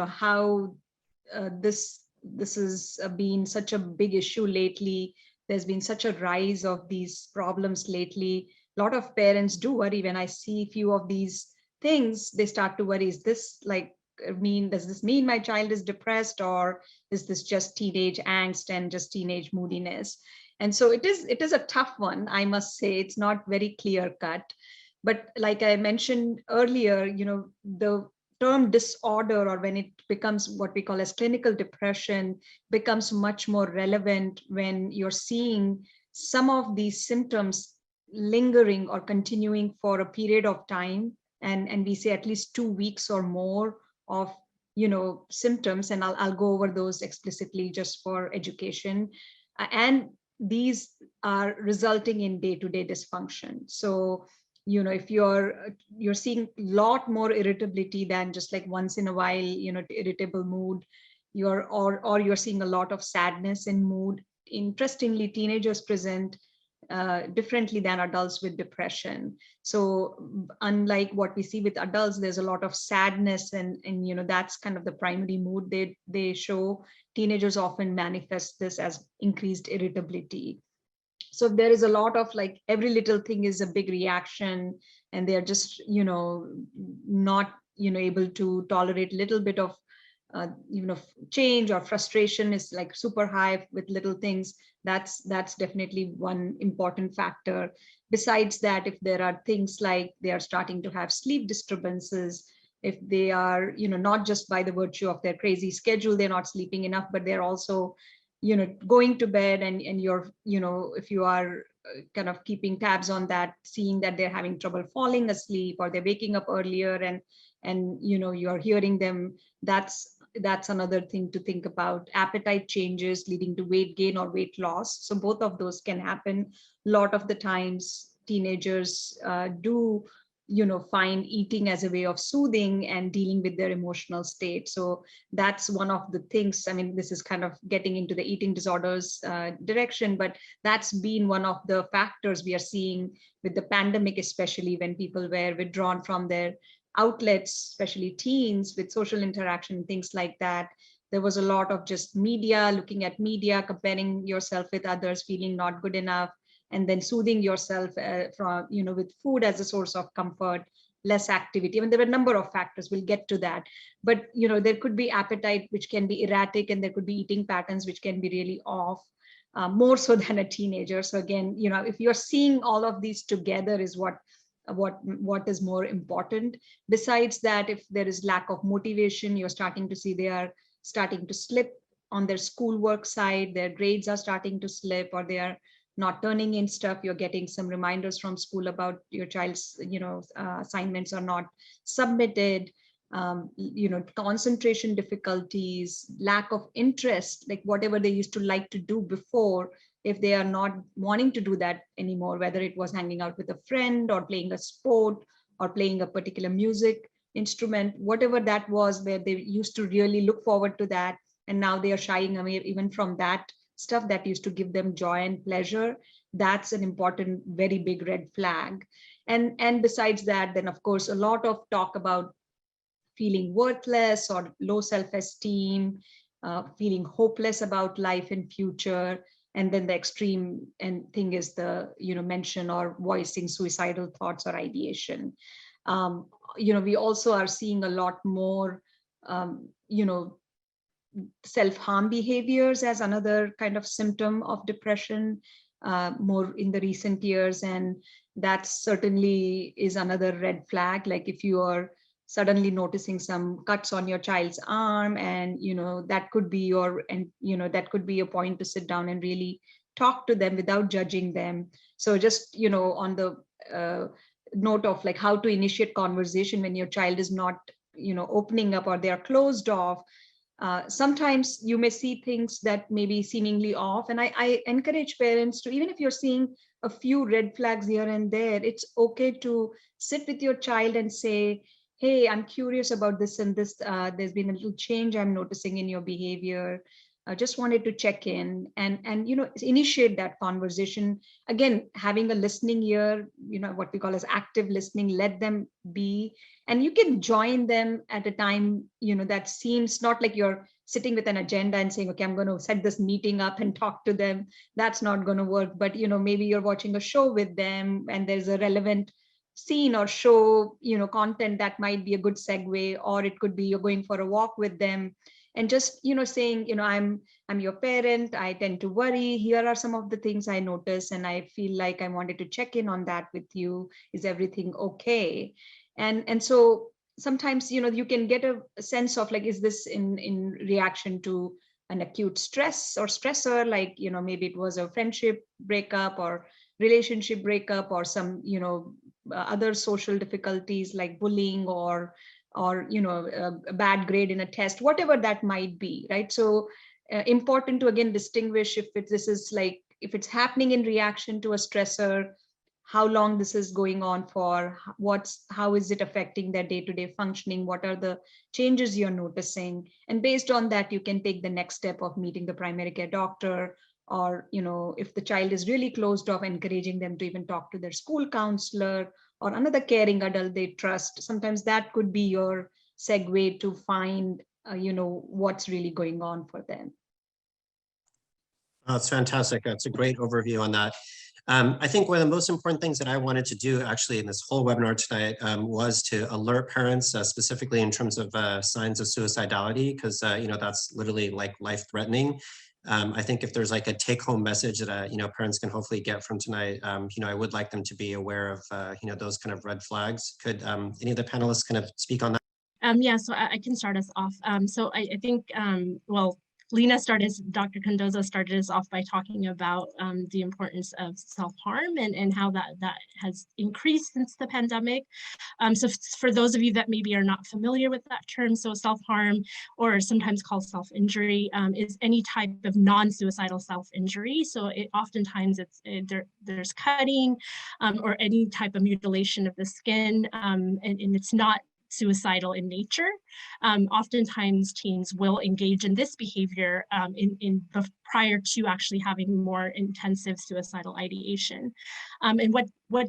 how this has been such a big issue lately, there's been such a rise of these problems lately. A lot of parents do worry when I see a few of these things, they start to worry, is this like does this mean my child is depressed, or is this just teenage angst and just teenage moodiness? And so it is a tough one, I must say. It's not very clear cut. But like I mentioned earlier, the term disorder, or when it becomes what we call as clinical depression, becomes much more relevant when you're seeing some of these symptoms lingering or continuing for a period of time. And we say at least 2 weeks or more of symptoms, and I'll go over those explicitly just for education. And these are resulting in day-to-day dysfunction. So if you're seeing a lot more irritability than just like once in a while, irritable mood, or you're seeing a lot of sadness in mood. Interestingly, teenagers present differently than adults with depression. So unlike what we see with adults, there's a lot of sadness, and that's kind of the primary mood they show. Teenagers often manifest this as increased irritability. So there is a lot of like every little thing is a big reaction, and they're just not able to tolerate little bit of change, or frustration is like super high with little things. That's definitely one important factor. Besides that, if there are things like they are starting to have sleep disturbances, if they are not just by the virtue of their crazy schedule, they're not sleeping enough, but they're also going to bed, and you're if you are kind of keeping tabs on that, seeing that they're having trouble falling asleep, or they're waking up earlier, and you're hearing them, that's another thing to think about. Appetite changes leading to weight gain or weight loss, so both of those can happen. A lot of the times teenagers do find eating as a way of soothing and dealing with their emotional state. So that's one of the things. I mean, this is kind of getting into the eating disorders direction, but that's been one of the factors we are seeing with the pandemic, especially when people were withdrawn from their outlets, especially teens, with social interaction, things like that. There was a lot of just media, looking at media, comparing yourself with others, feeling not good enough, and then soothing yourself from with food as a source of comfort, less activity. I mean, there were a number of factors, we'll get to that. But there could be appetite which can be erratic, and there could be eating patterns which can be really off, more so than a teenager. So again, if you're seeing all of these together is what is more important. Besides that, if there is lack of motivation, you're starting to see they are starting to slip on their schoolwork side, their grades are starting to slip, or they are not turning in stuff. You're getting some reminders from school about your child's assignments are not submitted. Concentration difficulties, lack of interest, like whatever they used to like to do before, if they are not wanting to do that anymore, whether it was hanging out with a friend or playing a sport or playing a particular music instrument, whatever that was, where they used to really look forward to that, and now they are shying away even from that stuff that used to give them joy and pleasure. That's an important, very big red flag. And besides that, then of course, a lot of talk about feeling worthless or low self-esteem, feeling hopeless about life and future. And then the extreme thing is the mention or voicing suicidal thoughts or ideation. We also are seeing a lot more self-harm behaviors as another kind of symptom of depression, more in the recent years. And that certainly is another red flag. Like if you are suddenly noticing some cuts on your child's arm, and that could be that could be a point to sit down and really talk to them without judging them. So just on the note of like how to initiate conversation when your child is not opening up, or they are closed off. Sometimes you may see things that may be seemingly off, and I encourage parents to, even if you're seeing a few red flags here and there, it's okay to sit with your child and say, hey, I'm curious about this and this. There's been a little change I'm noticing in your behavior. I just wanted to check in and initiate that conversation. Again, having a listening ear, what we call as active listening, let them be. And you can join them at a time, that seems not like you're sitting with an agenda and saying, okay, I'm going to set this meeting up and talk to them. That's not going to work. But, maybe you're watching a show with them and there's a relevant scene or show, content that might be a good segue, or it could be you're going for a walk with them and just, saying, I'm your parent, I tend to worry. Here are some of the things I notice, and I feel like I wanted to check in on that with you. Is everything okay? And so sometimes, you can get a sense of like, is this in reaction to an acute stress or stressor, like, maybe it was a friendship breakup or relationship breakup, or some, other social difficulties like bullying, or a bad grade in a test, whatever that might be, right? So important to again distinguish if this is like, if it's happening in reaction to a stressor, how long this is going on for, how is it affecting their day-to-day functioning, what are the changes you're noticing, and based on that you can take the next step of meeting the primary care doctor, or if the child is really closed off, encouraging them to even talk to their school counselor or another caring adult they trust. Sometimes that could be your segue to find what's really going on for them. That's fantastic. That's a great overview on that. I think one of the most important things that I wanted to do actually in this whole webinar tonight was to alert parents specifically in terms of signs of suicidality, because that's literally like life-threatening. I think if there's like a take-home message that parents can hopefully get from tonight, I would like them to be aware of those kind of red flags. Could any of the panelists kind of speak on that? Yeah, so I can start us off. So I think, well, Dr. Cardozo started us off by talking about the importance of self-harm and how that has increased since the pandemic. So for those of you that maybe are not familiar with that term, so self-harm, or sometimes called self-injury, is any type of non-suicidal self-injury. So oftentimes there's cutting or any type of mutilation of the skin, and it's not suicidal in nature. Oftentimes teens will engage in this behavior prior to actually having more intensive suicidal ideation. And what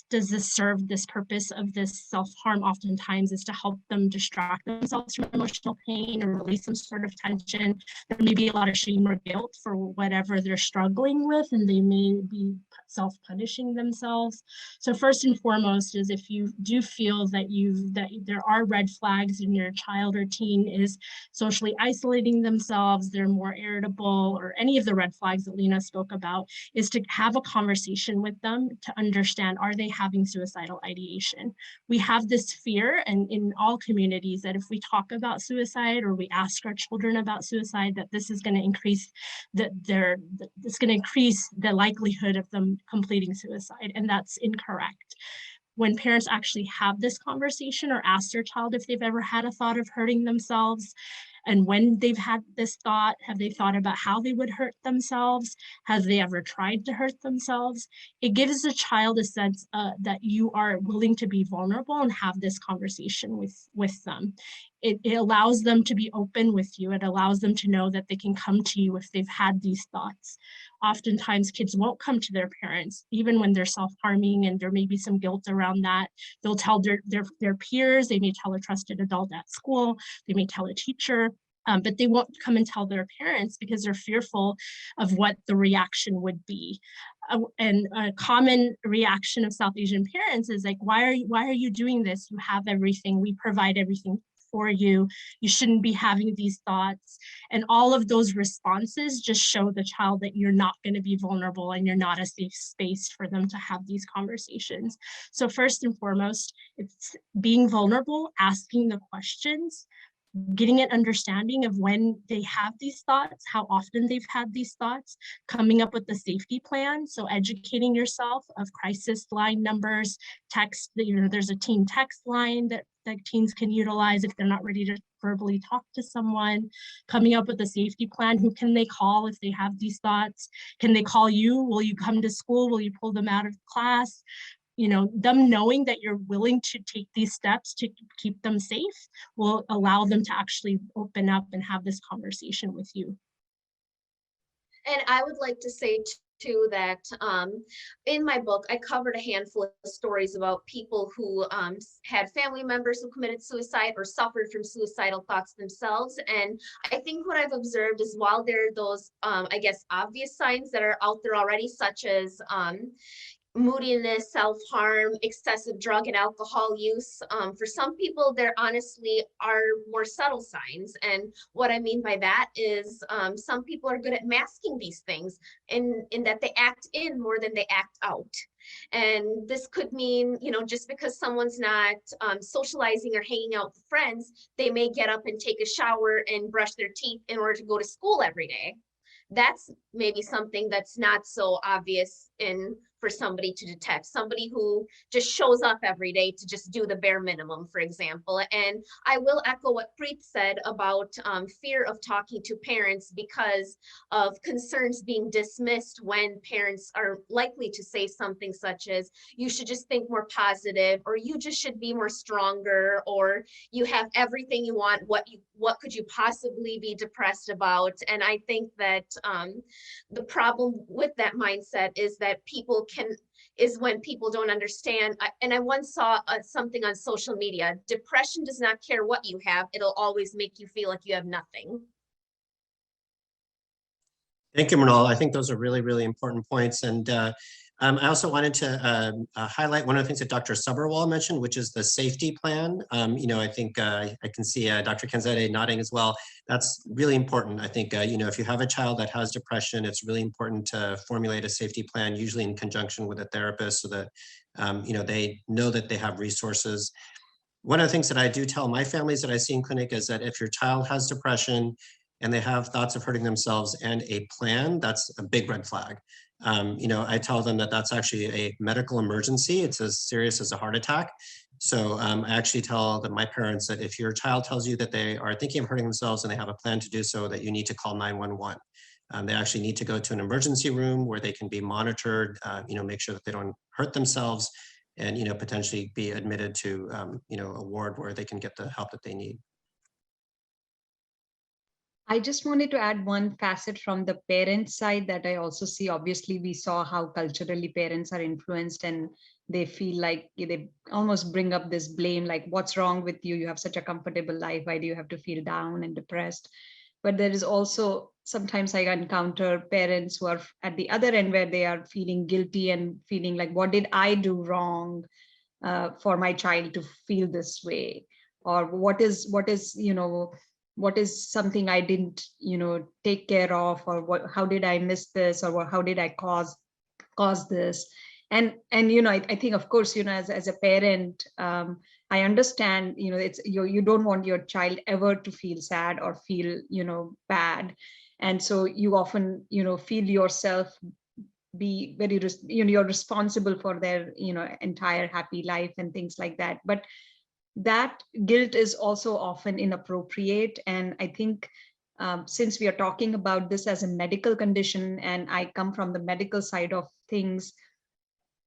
does this serve? This purpose of this self-harm oftentimes is to help them distract themselves from emotional pain or release some sort of tension. There may be a lot of shame or guilt for whatever they're struggling with, and they may be self-punishing themselves. So first and foremost is, if you do feel that there are red flags in your child or teen is socially isolating themselves, they're more irritable, or any of the red flags that Lena spoke about, is to have a conversation with them to understand, are they having suicidal ideation? We have this fear, and in all communities, that if we talk about suicide or we ask our children about suicide, that this is going to increase the likelihood of them completing suicide, and that's incorrect. When parents actually have this conversation or ask their child if they've ever had a thought of hurting themselves, and when they've had this thought, have they thought about how they would hurt themselves? Have they ever tried to hurt themselves? It gives the child a sense that you are willing to be vulnerable and have this conversation with them. It allows them to be open with you. It allows them to know that they can come to you if they've had these thoughts. Oftentimes kids won't come to their parents, even when they're self-harming, and there may be some guilt around that. They'll tell their peers, they may tell a trusted adult at school, they may tell a teacher, but they won't come and tell their parents because they're fearful of what the reaction would be. And a common reaction of South Asian parents is like, why are you doing this? You have everything, we provide everything for you. You shouldn't be having these thoughts. And all of those responses just show the child that you're not going to be vulnerable and you're not a safe space for them to have these conversations. So first and foremost, it's being vulnerable, asking the questions, getting an understanding of when they have these thoughts, how often they've had these thoughts, coming up with a safety plan. So educating yourself of crisis line numbers, text, there's a teen text line that teens can utilize if they're not ready to verbally talk to someone, coming up with a safety plan. Who can they call if they have these thoughts? Can they call you? Will you come to school? Will you pull them out of class? Them knowing that you're willing to take these steps to keep them safe will allow them to actually open up and have this conversation with you. And I would like to say too that in my book, I covered a handful of stories about people who had family members who committed suicide or suffered from suicidal thoughts themselves. And I think what I've observed is, while there are those, I guess, obvious signs that are out there already, such as moodiness, self-harm, excessive drug and alcohol use. For some people, there honestly are more subtle signs. And what I mean by that is some people are good at masking these things in that they act in more than they act out. And this could mean, you know, just because someone's not socializing or hanging out with friends, they may get up and take a shower and brush their teeth in order to go to school every day. That's maybe something that's not so obvious in for somebody to detect, somebody who just shows up every day to just do the bare minimum, for example. And I will echo what Preet said about fear of talking to parents because of concerns being dismissed when parents are likely to say something such as, you should just think more positive, or you just should be more stronger, or you have everything you want, what could you possibly be depressed about? And I think that the problem with that mindset is that when people don't understand. And I once saw something on social media: depression does not care what you have, it'll always make you feel like you have nothing. Thank you, Mrinal. I think those are really, really important points. And I also wanted to highlight one of the things that Dr. Sabharwal mentioned, which is the safety plan. You know, I think I can see Dr. Kenzadeh nodding as well. That's really important. I think, you know, if you have a child that has depression, it's really important to formulate a safety plan, usually in conjunction with a therapist, so that, you know that they have resources. One of the things that I do tell my families that I see in clinic is that if your child has depression and they have thoughts of hurting themselves and a plan, that's a big red flag. You know, I tell them that that's actually a medical emergency. It's as serious as a heart attack. So I actually tell my parents that if your child tells you that they are thinking of hurting themselves and they have a plan to do so, that you need to call 911. They actually need to go to an emergency room where they can be monitored, you know, make sure that they don't hurt themselves, and, you know, potentially be admitted to, you know, a ward where they can get the help that they need. I just wanted to add one facet from the parent side that I also see. Obviously, we saw how culturally parents are influenced, and they feel like they almost bring up this blame, like, what's wrong with you? You have such a comfortable life. Why do you have to feel down and depressed? But there is also, sometimes I encounter parents who are at the other end where they are feeling guilty and feeling like, what did I do wrong for my child to feel this way? Or what is, you know, what is something I didn't, you know, take care of, or how did I miss this, or how did I cause this? And you know, I think, of course, you know, as a parent, I understand, you know, it's you don't want your child ever to feel sad or feel, you know, bad. And so you often, you know, feel yourself be very, you know, you're responsible for their, you know, entire happy life and things like that. But that guilt is also often inappropriate. And I think since we are talking about this as a medical condition, and I come from the medical side of things,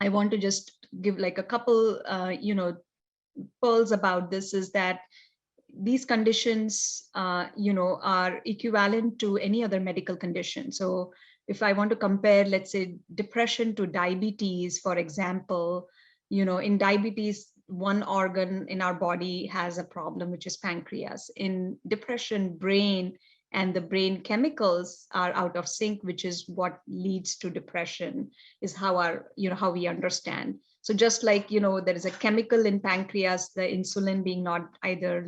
I want to just give like a couple, you know, pearls about this, is that these conditions, you know, are equivalent to any other medical condition. So if I want to compare, let's say, depression to diabetes, for example, you know, in diabetes, one organ in our body has a problem, which is pancreas. In depression, brain and the brain chemicals are out of sync, which is what leads to depression, is how you know, how we understand. So just like, you know, there is a chemical in pancreas, the insulin being not either,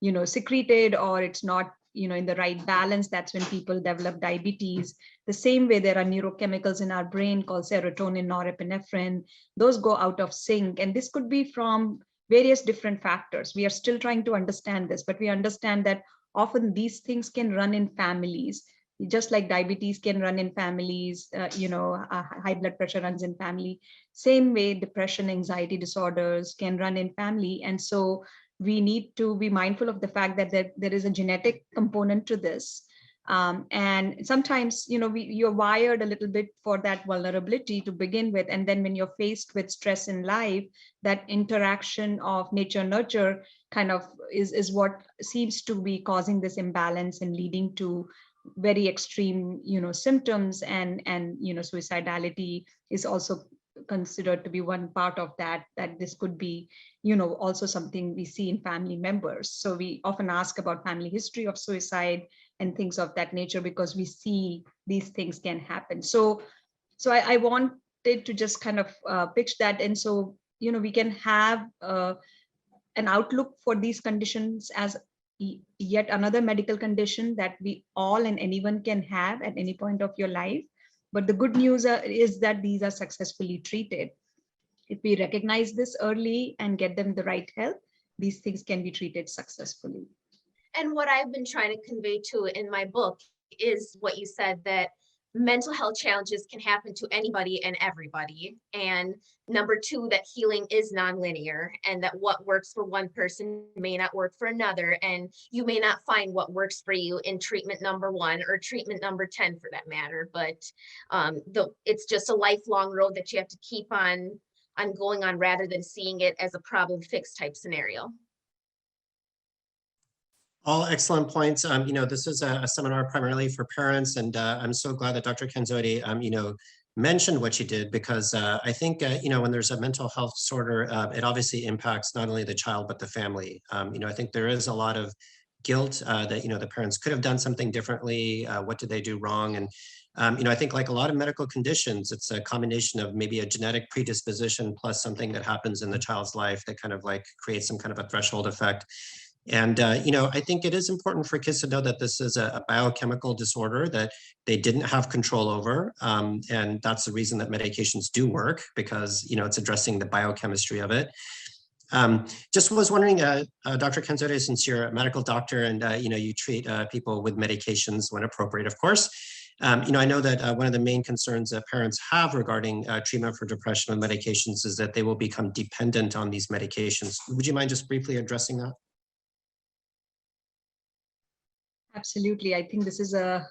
you know, secreted, or it's not, you know, in the right balance, that's when people develop diabetes. The same way, there are neurochemicals in our brain called serotonin, norepinephrine. Those go out of sync. And this could be from various different factors. We are still trying to understand this, but we understand that often these things can run in families, just like diabetes can run in families, you know, high blood pressure runs in family. Same way, depression, anxiety disorders can run in family. And so we need to be mindful of the fact that there is a genetic component to this. And sometimes, you know, you're wired a little bit for that vulnerability to begin with. And then when you're faced with stress in life, that interaction of nature nurture kind of is what seems to be causing this imbalance and leading to very extreme, you know, symptoms. And you know, suicidality is also considered to be one part of that this could be, you know, also something we see in family members. So we often ask about family history of suicide and things of that nature, because we see these things can happen. So I want to just kind of pitch that. And so, we can have an outlook for these conditions as yet another medical condition that we all and anyone can have at any point of your life. But the good news is that these are successfully treated. If we recognize this early and get them the right help, these things can be treated successfully. And what I've been trying to convey to in my book is what you said, that mental health challenges can happen to anybody and everybody. And number two, that healing is nonlinear, and that what works for one person may not work for another. And you may not find what works for you in treatment number 1 or treatment number 10 for that matter. But it's just a lifelong road that you have to keep on going on, rather than seeing it as a problem fixed type scenario. All excellent points. This is a seminar primarily for parents, and I'm so glad that Dr. Kenzodi, mentioned what she did, because I think, when there's a mental health disorder, it obviously impacts not only the child, but the family. I think there is a lot of guilt that, the parents could have done something differently. What did they do wrong? And, I think like a lot of medical conditions, it's a combination of maybe a genetic predisposition plus something that happens in the child's life that kind of like creates some kind of a threshold effect. And, I think it is important for kids to know that this is a biochemical disorder that they didn't have control over. And that's the reason that medications do work, because, it's addressing the biochemistry of it. Just was wondering, Dr. Kenzodi, since you're a medical doctor and, you treat people with medications when appropriate, of course. I know that one of the main concerns that parents have regarding treatment for depression with medications is that they will become dependent on these medications. Would you mind just briefly addressing that? Absolutely. I think this is a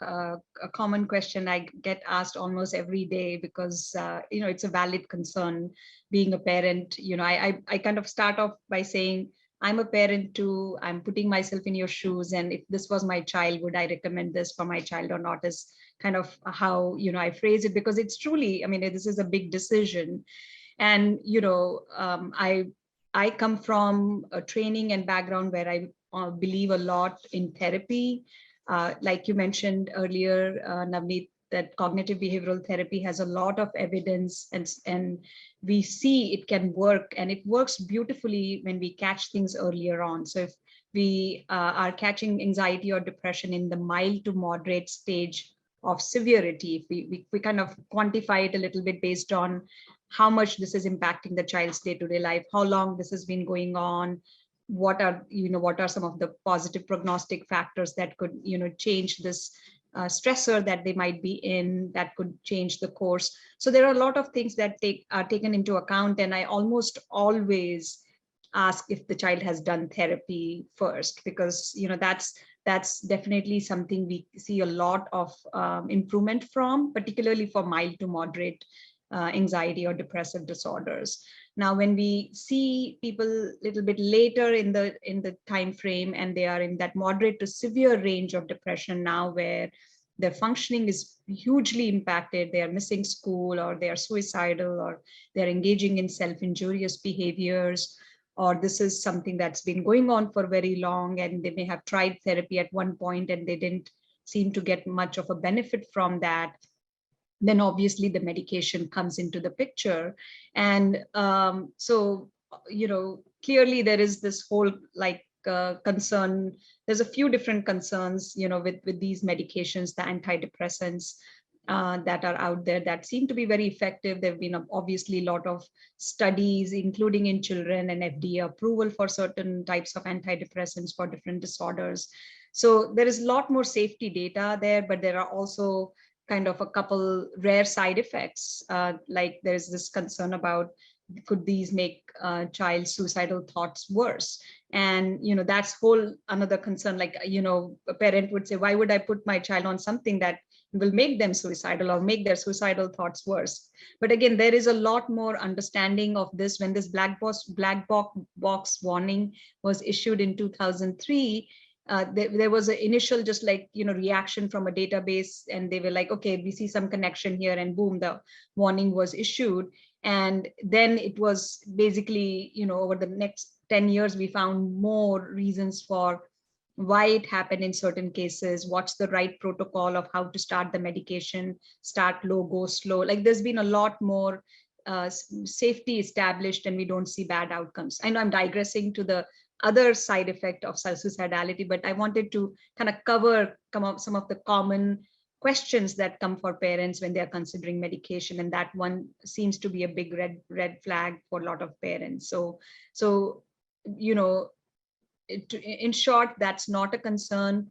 common question I get asked almost every day, because, it's a valid concern being a parent. I kind of start off by saying, I'm a parent too. I'm putting myself in your shoes. And if this was my child, would I recommend this for my child or not, is kind of how, I phrase it, because it's truly, this is a big decision. And, I come from a training and background where I believe a lot in therapy. Like you mentioned earlier, Navneet, that cognitive behavioral therapy has a lot of evidence, and we see it can work, and it works beautifully when we catch things earlier on. So if we are catching anxiety or depression in the mild to moderate stage of severity, if we kind of quantify it a little bit based on how much this is impacting the child's day-to-day life, how long this has been going on, what are some of the positive prognostic factors that could, change this stressor that they might be in, that could change the course. So there are a lot of things that are taken into account. And I almost always ask if the child has done therapy first, because, that's definitely something we see a lot of improvement from, particularly for mild to moderate anxiety or depressive disorders. Now, when we see people a little bit later in the time frame, and they are in that moderate to severe range of depression now, where their functioning is hugely impacted, they are missing school, or they are suicidal, or they're engaging in self-injurious behaviors, or this is something that's been going on for very long, and they may have tried therapy at one point and they didn't seem to get much of a benefit from that, then obviously the medication comes into the picture. And so, clearly there is this whole concern. There's a few different concerns, with these medications, the antidepressants that are out there that seem to be very effective. There have been obviously a lot of studies, including in children, and FDA approval for certain types of antidepressants for different disorders. So there is a lot more safety data there, but there are also kind of a couple rare side effects. Like there's this concern about, could these make child suicidal thoughts worse? And, that's whole another concern. Like, a parent would say, why would I put my child on something that will make them suicidal or make their suicidal thoughts worse? But again, there is a lot more understanding of this. When this black box warning was issued in 2003, there was an initial just reaction from a database, and they were like, okay, we see some connection here, and boom, the warning was issued. And then it was basically, over the next 10 years, we found more reasons for why it happened in certain cases, what's the right protocol of how to start the medication, start low, go slow. Like there's been a lot more safety established, and we don't see bad outcomes. I know I'm digressing to the other side effect of suicidality, but I wanted to kind of come up some of the common questions that come for parents when they are considering medication, and that one seems to be a big red flag for a lot of parents. So you know, in short, that's not a concern.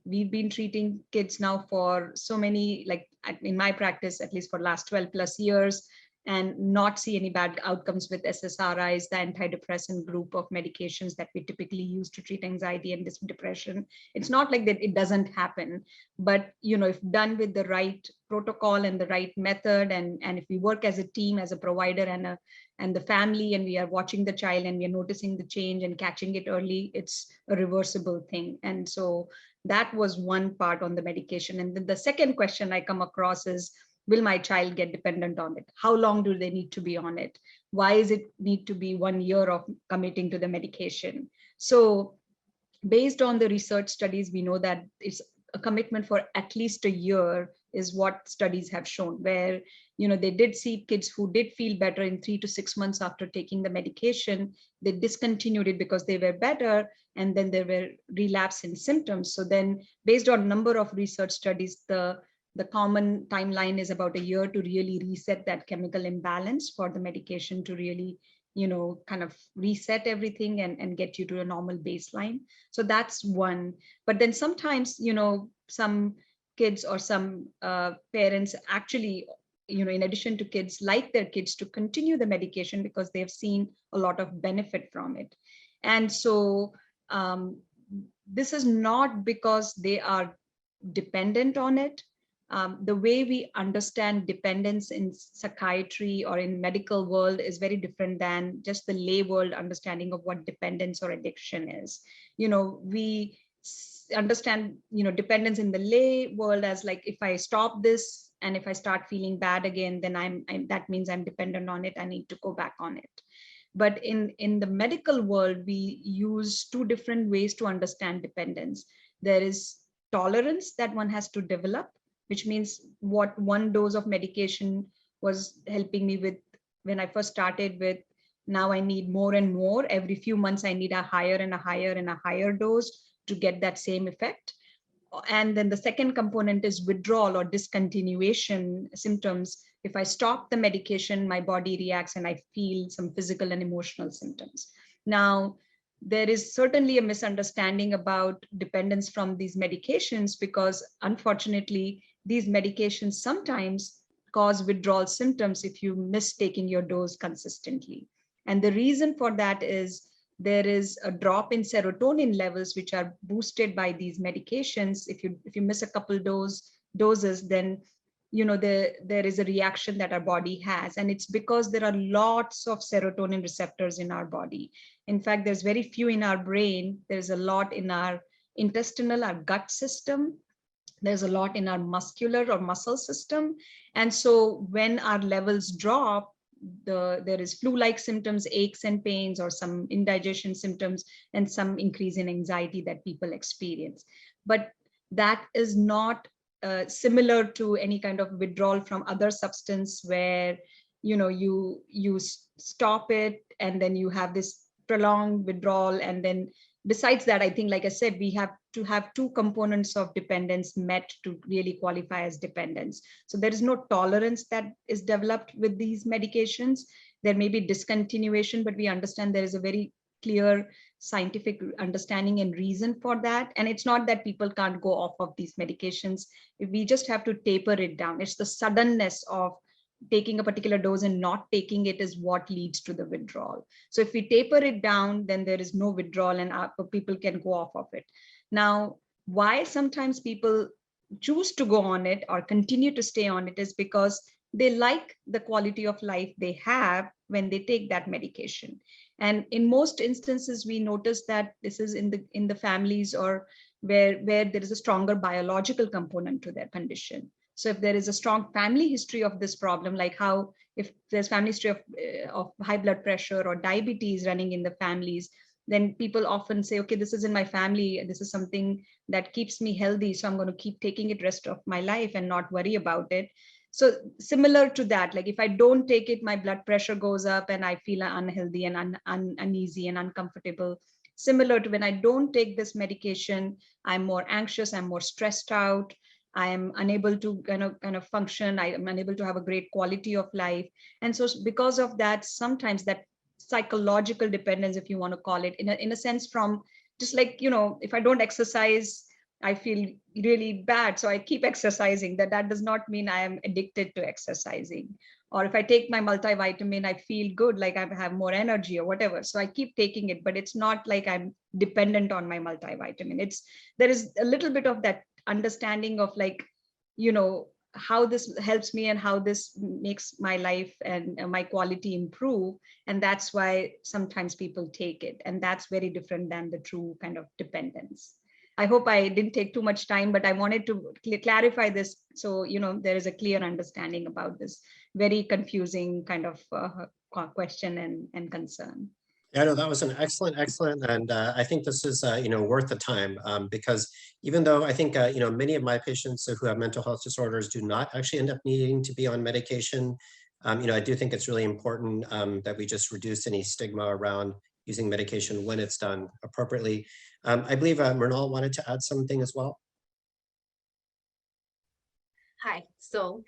We've been treating kids now for so many, like in my practice, at least for last 12 plus years, and not see any bad outcomes with SSRIs, the antidepressant group of medications that we typically use to treat anxiety and depression. It's not like that it doesn't happen, but if done with the right protocol and the right method, and if we work as a team, as a provider and the family, and we are watching the child and we are noticing the change and catching it early, it's a reversible thing. And so that was one part on the medication. And then the second question I come across is, will my child get dependent on it? How long do they need to be on it? Why is it need to be 1 year of committing to the medication? So based on the research studies, we know that it's a commitment for at least a year is what studies have shown, where they did see kids who did feel better in 3 to 6 months after taking the medication. They discontinued it because they were better, and then there were relapse in symptoms. So then based on number of research studies, the common timeline is about a year to really reset that chemical imbalance for the medication to really kind of reset everything and get you to a normal baseline. So that's one. But then sometimes some kids or some parents actually in addition to kids, like their kids to continue the medication because they've seen a lot of benefit from it. And so this is not because they are dependent on it. The way we understand dependence in psychiatry or in medical world is very different than just the lay world understanding of what dependence or addiction is. We understand, dependence in the lay world as like, if I stop this and if I start feeling bad again, then that means I'm dependent on it. I need to go back on it. But in the medical world, we use two different ways to understand dependence. There is tolerance that one has to develop, which means what one dose of medication was helping me with when I first started with. Now I need more and more. Every few months, I need a higher and a higher and a higher dose to get that same effect. And then the second component is withdrawal or discontinuation symptoms. If I stop the medication, my body reacts and I feel some physical and emotional symptoms. Now, there is certainly a misunderstanding about dependence from these medications because unfortunately, these medications sometimes cause withdrawal symptoms if you miss taking your dose consistently. And the reason for that is there is a drop in serotonin levels, which are boosted by these medications. If you miss a couple doses, then there is a reaction that our body has, and it's because there are lots of serotonin receptors in our body. In fact, there's very few in our brain. There's a lot in our intestinal, our gut system. There's a lot in our muscular or muscle system. And so when our levels drop, there is flu-like symptoms, aches and pains, or some indigestion symptoms, and some increase in anxiety that people experience. But that is not similar to any kind of withdrawal from other substance where you stop it and then you have this prolonged withdrawal. And then besides that, I think, like I said, we have to have two components of dependence met to really qualify as dependence. So there is no tolerance that is developed with these medications. There may be discontinuation, but we understand there is a very clear scientific understanding and reason for that. And it's not that people can't go off of these medications. We just have to taper it down. It's the suddenness of taking a particular dose and not taking it is what leads to the withdrawal. So if we taper it down, then there is no withdrawal and people can go off of it. Now, why sometimes people choose to go on it or continue to stay on it is because they like the quality of life they have when they take that medication. And in most instances, we notice that this is in the families or where there is a stronger biological component to their condition. So if there is a strong family history of this problem, like how if there's family history of high blood pressure or diabetes running in the families, then people often say, okay, this is in my family, this is something that keeps me healthy, so I'm going to keep taking it rest of my life and not worry about it. So similar to that, like if I don't take it, my blood pressure goes up and I feel unhealthy and uneasy and uncomfortable. Similar to when I don't take this medication, I'm more anxious, I'm more stressed out, I am unable to kind of function, I am unable to have a great quality of life. And so because of that, sometimes that psychological dependence, if you want to call it, in a sense, from just like, if I don't exercise, I feel really bad, so I keep exercising. That does not mean I am addicted to exercising. Or if I take my multivitamin, I feel good, like I have more energy or whatever, so I keep taking it. But it's not like I'm dependent on my multivitamin. There is a little bit of that understanding of like, how this helps me and how this makes my life and my quality improve. And that's why sometimes people take it, and that's very different than the true kind of dependence. I hope I didn't take too much time, but I wanted to clarify this, so there is a clear understanding about this very confusing kind of question and concern. Yeah, no, that was an excellent, and I think this is worth the time, because even though I think many of my patients who have mental health disorders do not actually end up needing to be on medication, I do think it's really important that we just reduce any stigma around using medication when it's done appropriately. I believe Mrinal wanted to add something as well. Hi, so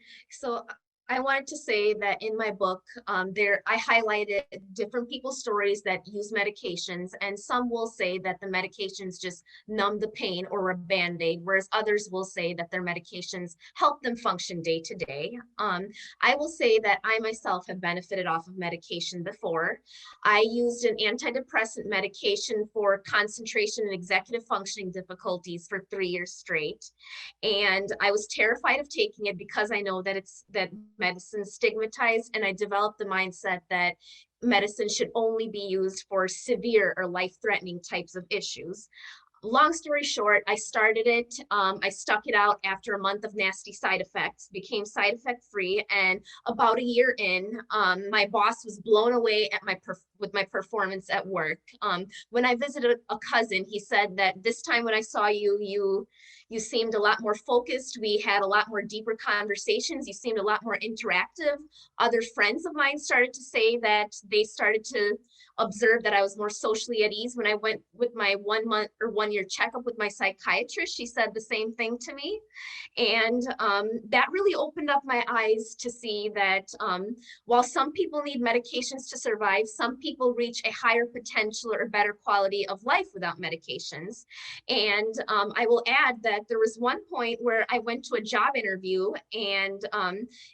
I wanted to say that in my book, I highlighted different people's stories that use medications, and some will say that the medications just numb the pain or a Band-Aid, whereas others will say that their medications help them function day to day. I will say that I myself have benefited off of medication before. I used an antidepressant medication for concentration and executive functioning difficulties for 3 years straight. And I was terrified of taking it because I know that medicine stigmatized, and I developed the mindset that medicine should only be used for severe or life-threatening types of issues. Long story short, I started it. I stuck it out after a month of nasty side effects, became side effect free. And about a year in, my boss was blown away at with my performance at work. When I visited a cousin, he said that this time when I saw you seemed a lot more focused. We had a lot more deeper conversations. You seemed a lot more interactive. Other friends of mine started to say that they started to observe that I was more socially at ease. When I went with my 1 month or 1 year checkup with my psychiatrist, she said the same thing to me. And that really opened up my eyes to see that while some people need medications to survive, some people reach a higher potential or better quality of life without medications. And I will add that there was one point where I went to a job interview, and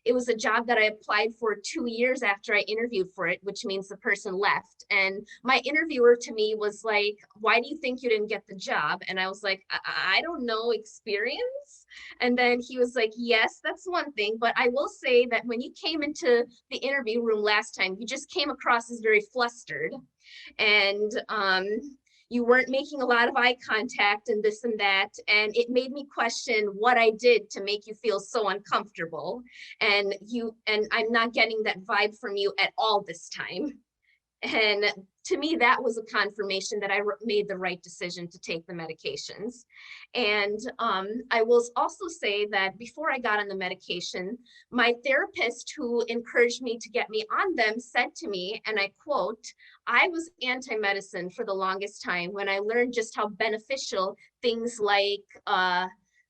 it was a job that I applied for 2 years after I interviewed for it, which means the person left. And my interviewer to me was like, why do you think you didn't get the job? And I was like, I don't know, experience. And then he was like, yes, that's one thing. But I will say that when you came into the interview room last time, you just came across as very flustered. And you weren't making a lot of eye contact and this and that. And it made me question what I did to make you feel so uncomfortable. And I'm not getting that vibe from you at all this time. And to me, that was a confirmation that I made the right decision to take the medications. And I will also say that before I got on the medication, my therapist, who encouraged me to get me on them, said to me, and I quote, I was anti-medicine for the longest time when I learned just how beneficial things like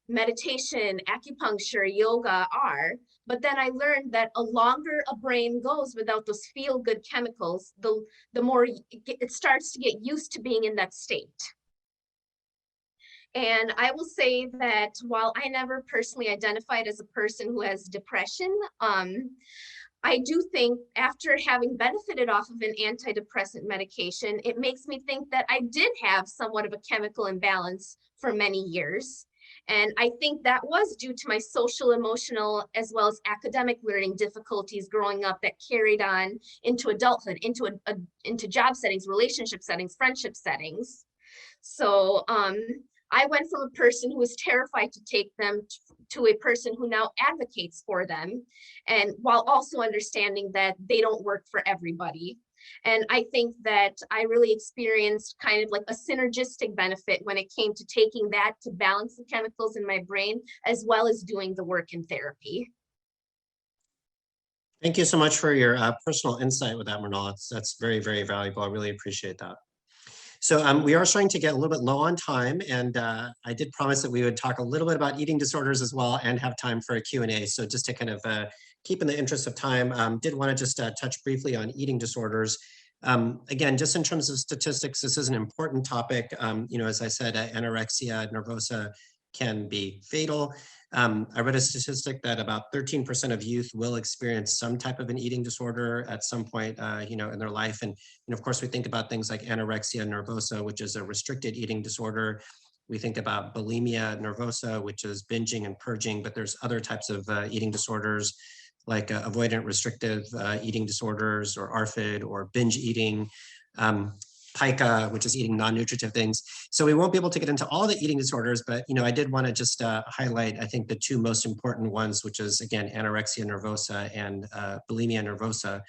meditation, acupuncture, yoga are. But then I learned that a longer a brain goes without those feel-good chemicals, the more it starts to get used to being in that state. And I will say that while I never personally identified as a person who has depression, I do think after having benefited off of an antidepressant medication, it makes me think that I did have somewhat of a chemical imbalance for many years. And I think that was due to my social, emotional, as well as academic learning difficulties growing up that carried on into adulthood, into job settings, relationship settings, friendship settings. So I went from a person who was terrified to take them to a person who now advocates for them, and while also understanding that they don't work for everybody. And I think that I really experienced kind of like a synergistic benefit when it came to taking that to balance the chemicals in my brain, as well as doing the work in therapy. Thank you so much for your personal insight with that, Mernal. That's very, very valuable. I really appreciate that. So we are starting to get a little bit low on time, and I did promise that we would talk a little bit about eating disorders as well and have time for a Q&A. So just to kind of keep in the interest of time, did want to just touch briefly on eating disorders. Again, just in terms of statistics, this is an important topic. As I said, anorexia nervosa can be fatal. I read a statistic that about 13% of youth will experience some type of an eating disorder at some point, in their life. And of course, we think about things like anorexia nervosa, which is a restricted eating disorder. We think about bulimia nervosa, which is binging and purging, but there's other types of eating disorders like avoidant restrictive eating disorders, or ARFID, or binge eating. Pica, which is eating non-nutritive things. So we won't be able to get into all the eating disorders, but I did want to just highlight, I think, the two most important ones, which is, again, anorexia nervosa and bulimia nervosa.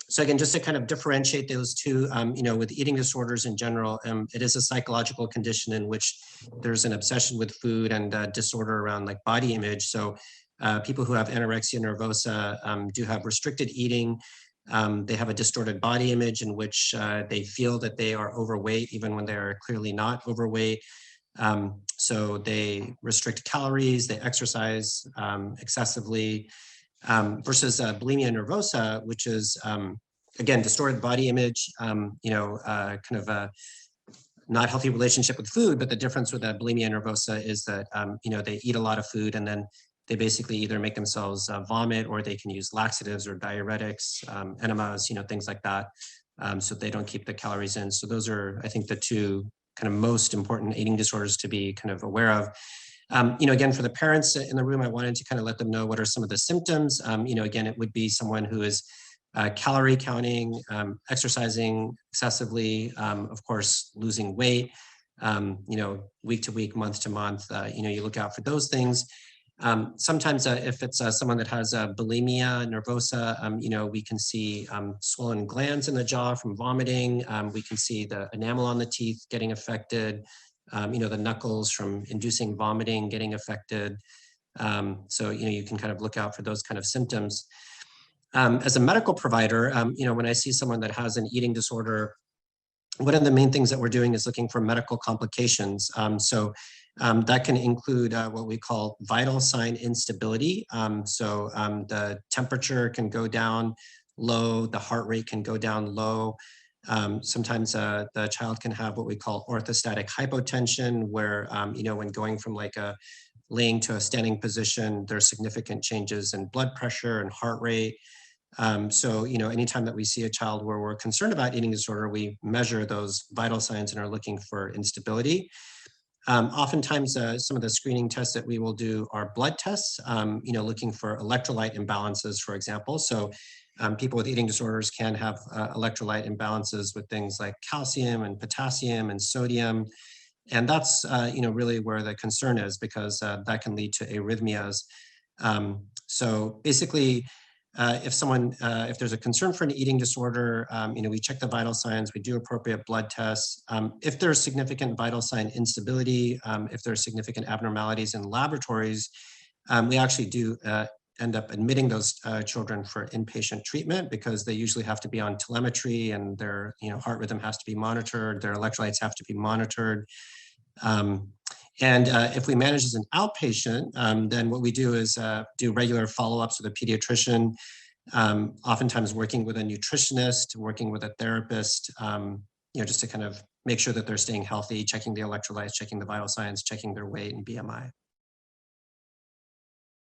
So again, just to kind of differentiate those two, with eating disorders in general, it is a psychological condition in which there's an obsession with food and disorder around like body image. So people who have anorexia nervosa do have restricted eating. They have a distorted body image in which they feel that they are overweight, even when they're clearly not overweight. So they restrict calories, they exercise excessively, versus bulimia nervosa, which is, again, distorted body image, kind of a not healthy relationship with food. But the difference with bulimia nervosa is that, they eat a lot of food, and then they basically either make themselves vomit, or they can use laxatives or diuretics, enemas, things like that, so they don't keep the calories in. So those are, I think, the two kind of most important eating disorders to be kind of aware of. Again, for the parents in the room, I wanted to kind of let them know what are some of the symptoms. Again, it would be someone who is calorie counting, exercising excessively, of course, losing weight, week to week, month to month. You look out for those things. Sometimes if it's someone that has bulimia nervosa, we can see swollen glands in the jaw from vomiting. We can see the enamel on the teeth getting affected, the knuckles from inducing vomiting getting affected. So, you can kind of look out for those kind of symptoms. As a medical provider, when I see someone that has an eating disorder, one of the main things that we're doing is looking for medical complications. That can include what we call vital sign instability. The temperature can go down low, the heart rate can go down low. Sometimes the child can have what we call orthostatic hypotension, where, when going from like a laying to a standing position, there's significant changes in blood pressure and heart rate. Anytime that we see a child where we're concerned about eating disorder, we measure those vital signs and are looking for instability. Oftentimes, some of the screening tests that we will do are blood tests, looking for electrolyte imbalances, for example. So people with eating disorders can have electrolyte imbalances with things like calcium and potassium and sodium. And that's, really where the concern is, because that can lead to arrhythmias. So basically, if there's a concern for an eating disorder, we check the vital signs, we do appropriate blood tests. If there's significant vital sign instability, if there's significant abnormalities in laboratories, we actually do end up admitting those children for inpatient treatment, because they usually have to be on telemetry, and their heart rhythm has to be monitored, their electrolytes have to be monitored. If we manage as an outpatient, then what we do is do regular follow-ups with a pediatrician, oftentimes working with a nutritionist, working with a therapist, just to kind of make sure that they're staying healthy, checking the electrolytes, checking the vital signs, checking their weight and BMI.